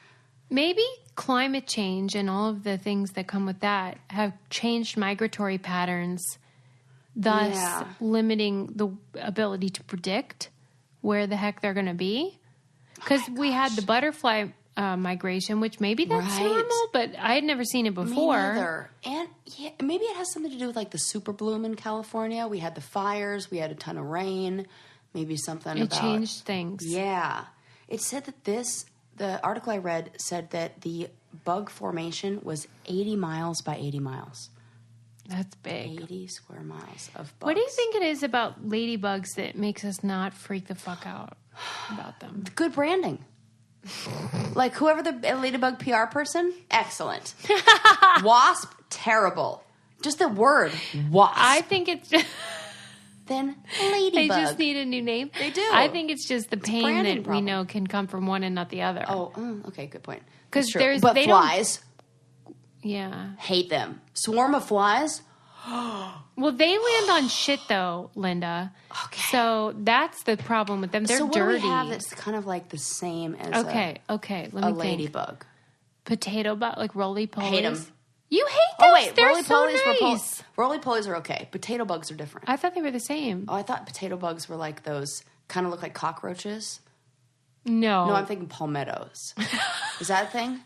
Maybe climate change and all of the things that come with that have changed migratory patterns, thus limiting the ability to predict where the heck they're going to be. Because we had the butterfly migration, which maybe that's normal, but I had never seen it before. Me neither. And yeah, maybe it has something to do with like the super bloom in California. We had the fires. We had a ton of rain. Maybe something It changed things. Yeah. It said that the article I read said that the bug formation was 80 miles by 80 miles. That's big. 80 square miles of bugs. What do you think it is about ladybugs that makes us not freak the fuck out about them? Good branding. Like whoever the ladybug PR person, excellent. Wasp, terrible. Just the word wasp. I think it's Then ladybug. they just need a new name. They do. I think it's just the pain branding that we problem. know can come from one and not the other. Oh, okay, good point. 'Cause That's true. there's- but they don't- flies, Yeah. hate them. Swarm of flies. Well, they land on shit though, Linda. Okay. So that's the problem with them. They're so what dirty. do we have that's kind of like the same as okay. Let a me think. ladybug? Potato bug, like roly polies. Hate 'em. You hate those? Oh wait, They're roly so polies nice. roly polies are okay. Potato bugs are different. I thought they were the same. Oh, I thought potato bugs were like those kind of look like cockroaches. No. No, I'm thinking palmettos. Is that a thing?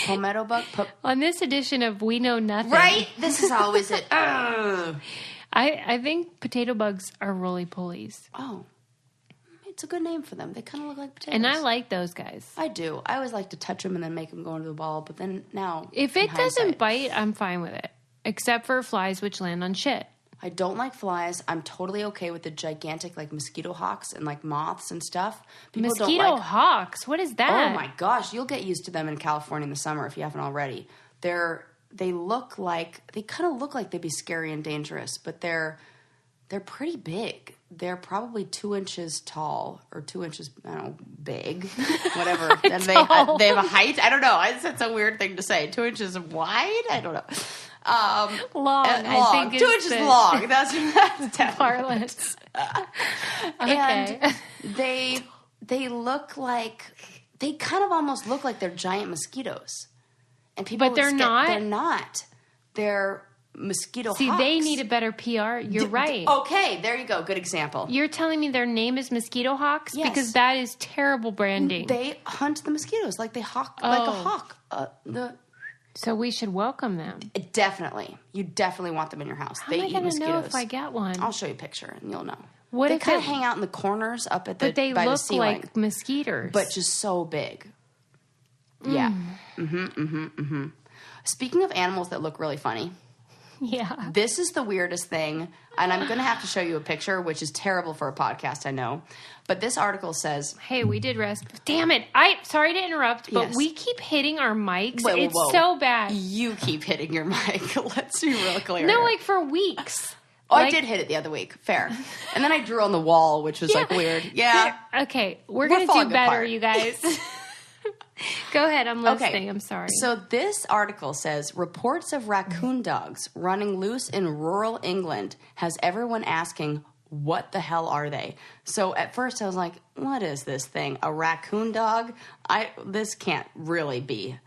Palmetto bug? On this edition of We Know Nothing. Right? This is always it. Ugh. I think potato bugs are roly polies. Oh. It's a good name for them. They kind of look like potatoes. And I like those guys. I do. I always like to touch them and then make them go into the ball. But then now, If in it doesn't hindsight, bite, I'm fine with it. Except for flies, which land on shit. I don't like flies. I'm totally okay with the gigantic like mosquito hawks and like moths and stuff. People Mosquito don't like. hawks. What is that? Oh my gosh, you'll get used to them in California in the summer if you haven't already. They look like they kind of look like they'd be scary and dangerous, but they're pretty big. They're probably 2 inches tall or 2 inches, I don't know, big, whatever. And they have a height. I don't know. It's a weird thing to say. 2 inches wide. I don't know. Long. I think 2 it's inches the long. That's definitely. parlance. Okay. And they look like they kind of almost look like they're giant mosquitoes. And people But they're not? They're not. They're mosquito See, hawks. they need a better PR. You're right. Okay, there you go. Good example. You're telling me their name is Mosquito Hawks? Yes. Because that is terrible branding. They hunt the mosquitoes like they hawk like a Oh. hawk. So we should welcome them. Definitely, you definitely want them in your house. How They am I eat going to mosquitoes. know if I get one? I'll show you a picture and you'll know. What they if kind of it- hang out in the corners up at the But they by the look ceiling, like mosquitoes. but just so big. Yeah. Speaking of animals that look really funny, yeah. this is the weirdest thing, and I'm going to have to show you a picture, which is terrible for a podcast, I know. But this article says, Hey, we did rest. Damn it. Sorry to interrupt, but Yes. we keep hitting our mics. Whoa, it's whoa. so bad. you keep hitting your mic. Let's be real clear. No, like for weeks. Oh, I like- did hit it the other week. Fair. And then I drew on the wall, which was like weird. Yeah. Okay, we're going to falling do better, apart. you guys. Go ahead. I'm listening. Okay. I'm sorry. So this article says, reports of raccoon dogs running loose in rural England has everyone asking, what the hell are they? So at first I was like, what is this thing? A raccoon dog? This can't really be.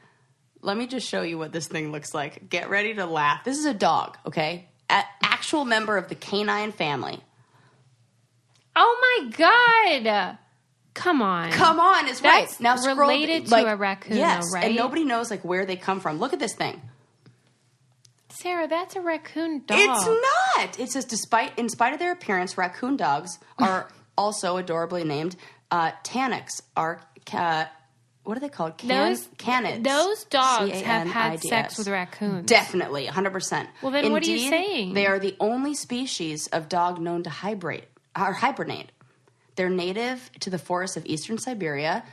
Let me just show you what this thing looks like. Get ready to laugh. This is a dog, okay? Actual member of the canine family. Oh my God. Come on. Come on, it's right. That's Now scroll, related to a raccoon, yes, though, right? and nobody knows like where they come from. Look at this thing. Sarah, that's a raccoon dog. It's not. It says, in spite of their appearance, raccoon dogs are also adorably named Taniks. What are they called? Canids. Those dogs have had C-A-N-I-D-S. sex with raccoons. Definitely, 100%. Well, then what are you saying? They are the only species of dog known to hibernate. They're native to the forests of eastern Siberia,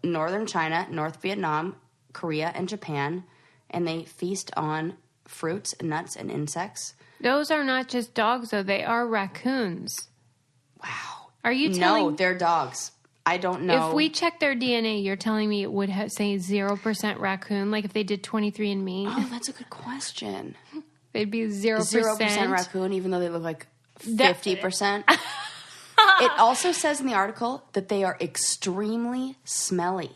northern China, North Vietnam, Korea, and Japan, and they feast on fruits, nuts, and insects. Those are not just dogs, though. They are raccoons. Wow. Are you telling... No, they're dogs. I don't know. If we check their DNA, you're telling me it would say 0% raccoon? Like if they did 23andMe? Oh, that's a good question. They'd be 0%. 0% raccoon, even though they look like 50%. It also says in the article that they are extremely smelly,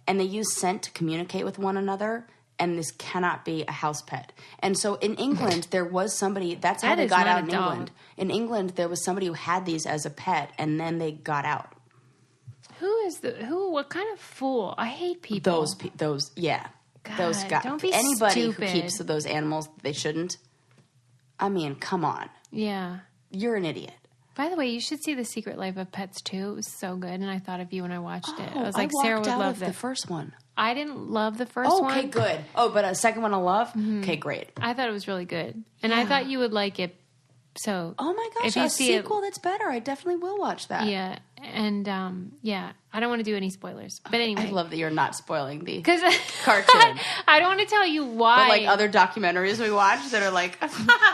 and they use scent to communicate with one another, and this cannot be a house pet. And so in England, there was somebody, that's how they got out in England. In England, there was somebody who had these as a pet, and then they got out. What kind of fool? I hate people. Those, yeah. God, those guys. don't be Anybody stupid. who keeps those animals, they shouldn't. I mean, come on. Yeah. You're an idiot. By the way, you should see The Secret Life of Pets too. It was so good, and I thought of you when I watched it. I was like, Sarah would love the first one. I didn't love the first one. Okay, good. Oh, but a second one I love? Mm-hmm. Okay, great. I thought it was really good, and I thought you would like it. So, oh my gosh, if you a see sequel that's better. I definitely will watch that. Yeah, and I don't want to do any spoilers, but anyway, I love that you're not spoiling the because cartoon. I don't want to tell you why. But like other documentaries we watch that are like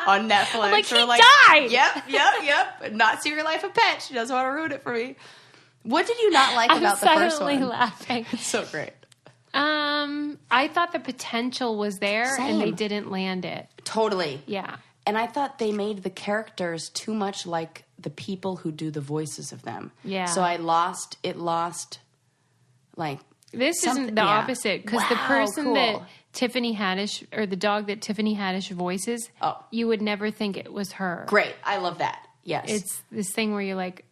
on Netflix, I'm like, or he like, died. Yep. Not Secret Life of Pets. She doesn't want to ruin it for me. What did you not like about the first one? I'm silently laughing. It's so great. I thought the potential was there, and they didn't land it. Totally. Yeah. And I thought they made the characters too much like the people who do the voices of them. Yeah. So it lost, like... This isn't the opposite, because the person that Tiffany Haddish, or the dog that Tiffany Haddish voices, you would never think it was her. Great. I love that. Yes. It's this thing where you're like,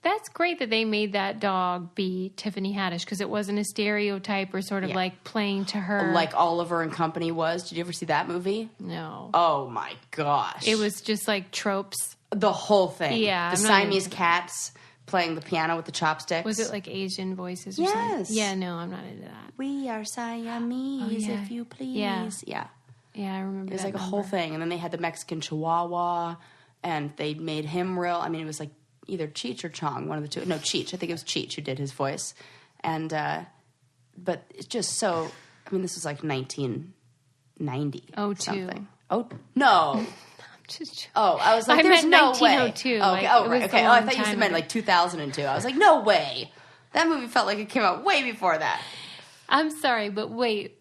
that's great that they made that dog be Tiffany Haddish, because it wasn't a stereotype or sort of like playing to her. Like Oliver and Company was. Did you ever see that movie? No. Oh my gosh. It was just like tropes. The whole thing. Yeah. The Siamese cats playing the piano with the chopsticks. Was it like Asian voices or yes. something? Yeah, no, I'm not into that. We are Siamese, if you please. Yeah. Yeah, I remember it was that like a whole thing. And then they had the Mexican Chihuahua, and they made him real. I mean, it was like either Cheech or Chong, one of the two. No, Cheech. I think it was Cheech who did his voice. And, but it's just so, I mean, this was like 1990. Oh, something. Oh, no. I was like, I there's meant no way. 1902. Oh, okay. Oh, right. Okay. Oh, I thought you meant ago. like 2002. I was like, no way. That movie felt like it came out way before that. I'm sorry, but wait.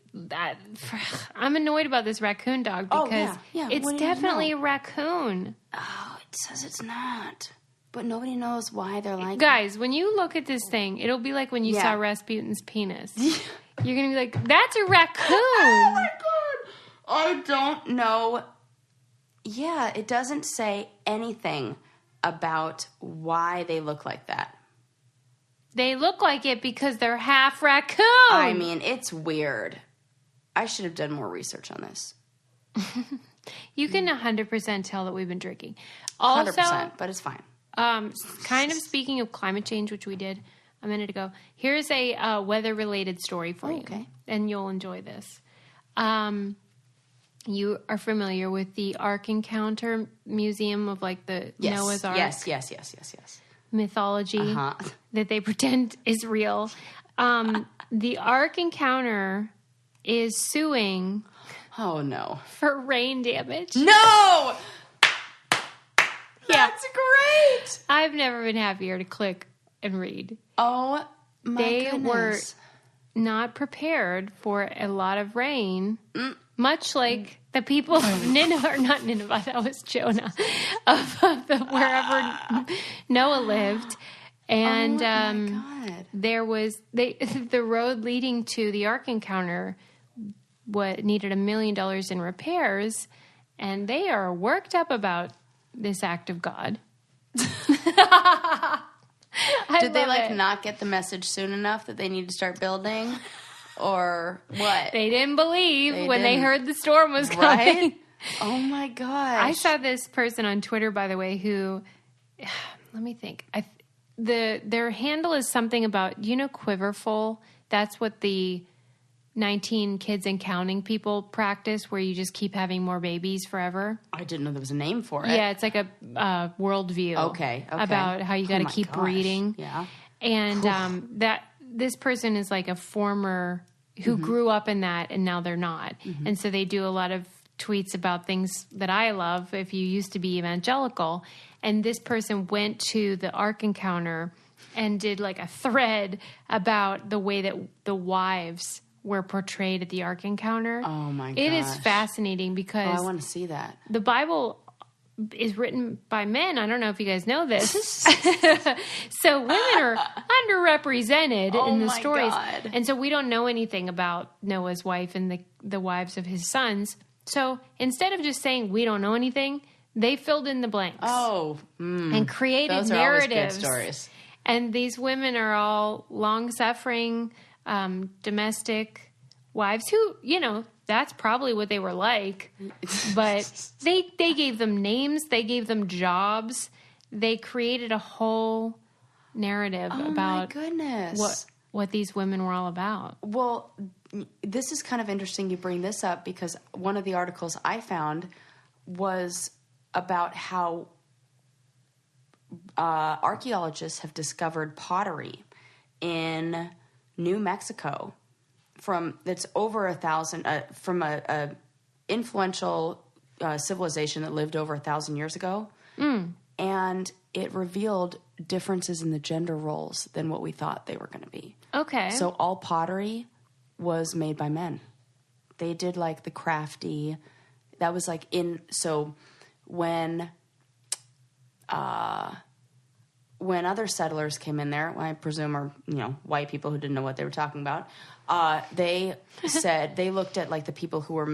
I'm annoyed about this raccoon dog because it's definitely a raccoon. Oh, it says it's not. But nobody knows why they're like Guys, when you look at this thing, it'll be like when you saw Rasputin's penis. You're going to be like, that's a raccoon. Oh, my God. I don't know. Yeah, it doesn't say anything about why they look like that. They look like it because they're half raccoon. I mean, it's weird. I should have done more research on this. You can 100% tell that we've been drinking. Also, 100%, but it's fine. Kind of speaking of climate change, which we did a minute ago, here's a weather-related story for you. Okay. And you'll enjoy this. You are familiar with the Ark Encounter Museum of like the Noah's Ark? Yes. Mythology that they pretend is real. The Ark Encounter is suing. Oh, no. For rain damage. No! That's great! I've never been happier to click and read. Oh, my goodness. Were not prepared for a lot of rain, much like the people of Nineveh, or not Nineveh, that was Jonah, of wherever Noah lived. And there was the road leading to the Ark Encounter needed $1 million in repairs, and they are worked up about this act of God. Did they not get the message soon enough that they need to start building, or what? They didn't believe when they heard the storm was coming. Right? Oh my gosh! I saw this person on Twitter, by the way, who let me think. Their handle is something about Quiverful. That's what the 19 kids and counting people practice, where you just keep having more babies forever. I didn't know there was a name for it. Yeah, it's like a worldview. Okay. About how you got to keep breeding. Yeah. And that this person is like a former who grew up in that, and now they're not. And so they do a lot of tweets about things that I love if you used to be evangelical. And this person went to the Ark Encounter and did like a thread about the way that the wives were portrayed at the Ark Encounter. Oh my gosh. It is fascinating because I want to see that. The Bible is written by men. I don't know if you guys know this. So women are underrepresented in the stories. God. And so we don't know anything about Noah's wife and the wives of his sons. So instead of just saying we don't know anything, they filled in the blanks. And created those are narratives. Always good stories. And these women are all long-suffering, domestic wives who, that's probably what they were like. But they gave them names. They gave them jobs. They created a whole narrative about my goodness. What these women were all about. Well, this is kind of interesting you bring this up, because one of the articles I found was about how archaeologists have discovered pottery in New Mexico that's over 1,000 from a influential civilization that lived over 1,000 years ago, and it revealed differences in the gender roles than what we thought they were going to be. Okay, so all pottery was made by men. They did like the crafty. That was like when other settlers came in there, I presume are white people who didn't know what they were talking about. They said they looked at like the people who were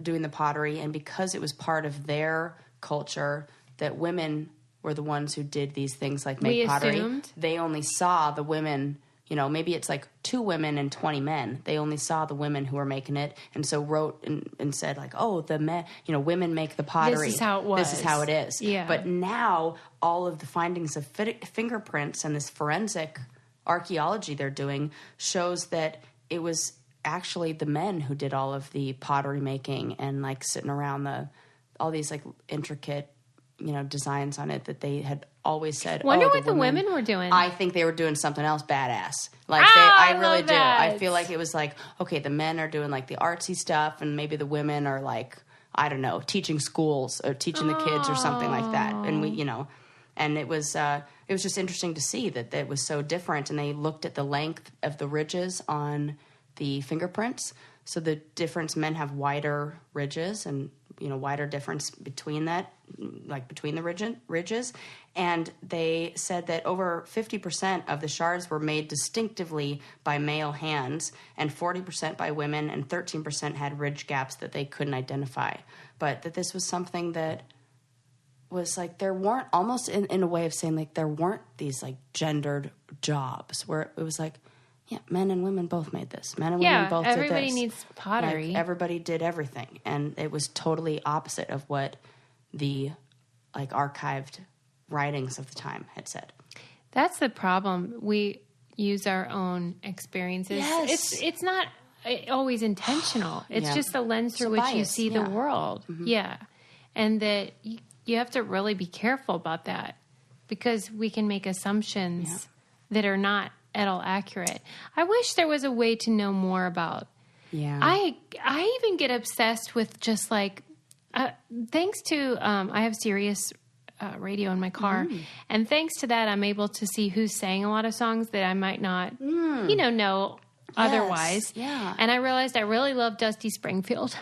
doing the pottery, and because it was part of their culture that women were the ones who did these things like make pottery. Assumed. They only saw the women. Maybe it's like 2 women and 20 men. They only saw the women who were making it, and so wrote and said like, "Oh, the men, women make the pottery. This is how it was. This is how it is." Yeah. But now all of the findings of fingerprints and this forensic archaeology they're doing shows that it was actually the men who did all of the pottery making and like sitting around all these like intricate, designs on it that they had always said. Wonder what the women were doing. I think they were doing something else badass. Like I really love do. that. I feel like it was like, okay, the men are doing like the artsy stuff, and maybe the women are like, I don't know, teaching schools or teaching the kids or something like that. And we, and it was just interesting to see that it was so different. And they looked at the length of the ridges on the fingerprints. So the difference, men have wider ridges and, wider difference between that, like between the ridges. And they said that over 50% of the shards were made distinctively by male hands, and 40% by women, and 13% had ridge gaps that they couldn't identify. But that this was something that was like, there weren't, almost in a way of saying like, there weren't these like gendered jobs where it was like, yeah, men and women both made this. Men and women both did this. Everybody needs pottery. Like, everybody did everything. And it was totally opposite of what the like archived writings of the time had said. That's the problem. We use our own experiences. Yes. It's not always intentional. It's just the lens through which you see the world. Mm-hmm. Yeah. And that you have to really be careful about that, because we can make assumptions that are not at all accurate. I wish there was a way to know more about. Yeah. I even get obsessed with just like, thanks to, I have Sirius radio in my car. And thanks to that, I'm able to see who sang a lot of songs that I might not, know otherwise. Yeah. And I realized I really love Dusty Springfield.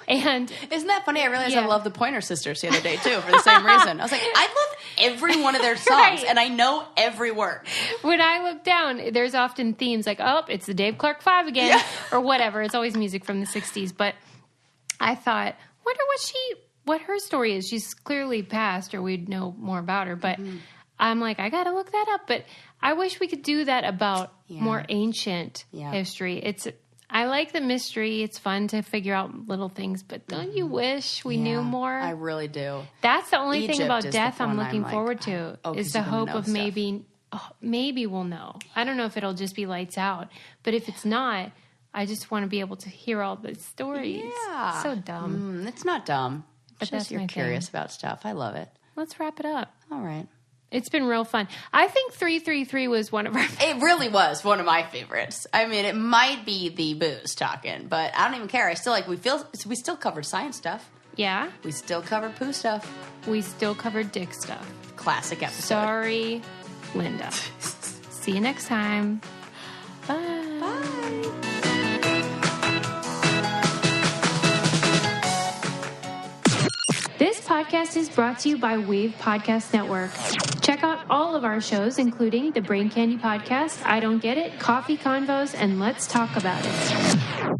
And isn't that funny? I realized I love the Pointer Sisters the other day too for the same reason. I was like, I love every one of their songs and I know every word. When I look down, there's often themes like, oh, it's the Dave Clark 5 again or whatever. It's always music from the 60s. But I thought, wonder what her story is. She's clearly passed or we'd know more about her. But I'm like, I got to look that up. But I wish we could do that about more ancient history. I like the mystery. It's fun to figure out little things. But don't you wish we knew more? I really do. That's the only thing about Egypt is death the I'm one looking I'm forward like, to oh, is 'cause the you're gonna hope know of stuff. maybe we'll know. I don't know if it'll just be lights out. But if it's not, I just want to be able to hear all the stories. Yeah. So dumb. It's not dumb. But It's that's just you're my curious thing. about stuff. I love it. Let's wrap it up. All right. It's been real fun. I think 333 was one of our It really was one of my favorites. I mean, it might be the booze talking, but I don't even care. I still like we still covered science stuff. Yeah. We still covered poo stuff. We still covered dick stuff. Classic episode. Sorry, Linda. See you next time. Bye. Bye. This podcast is brought to you by Wave Podcast Network. Check out all of our shows, including the Brain Candy Podcast, I Don't Get It, Coffee Convos, and Let's Talk About It.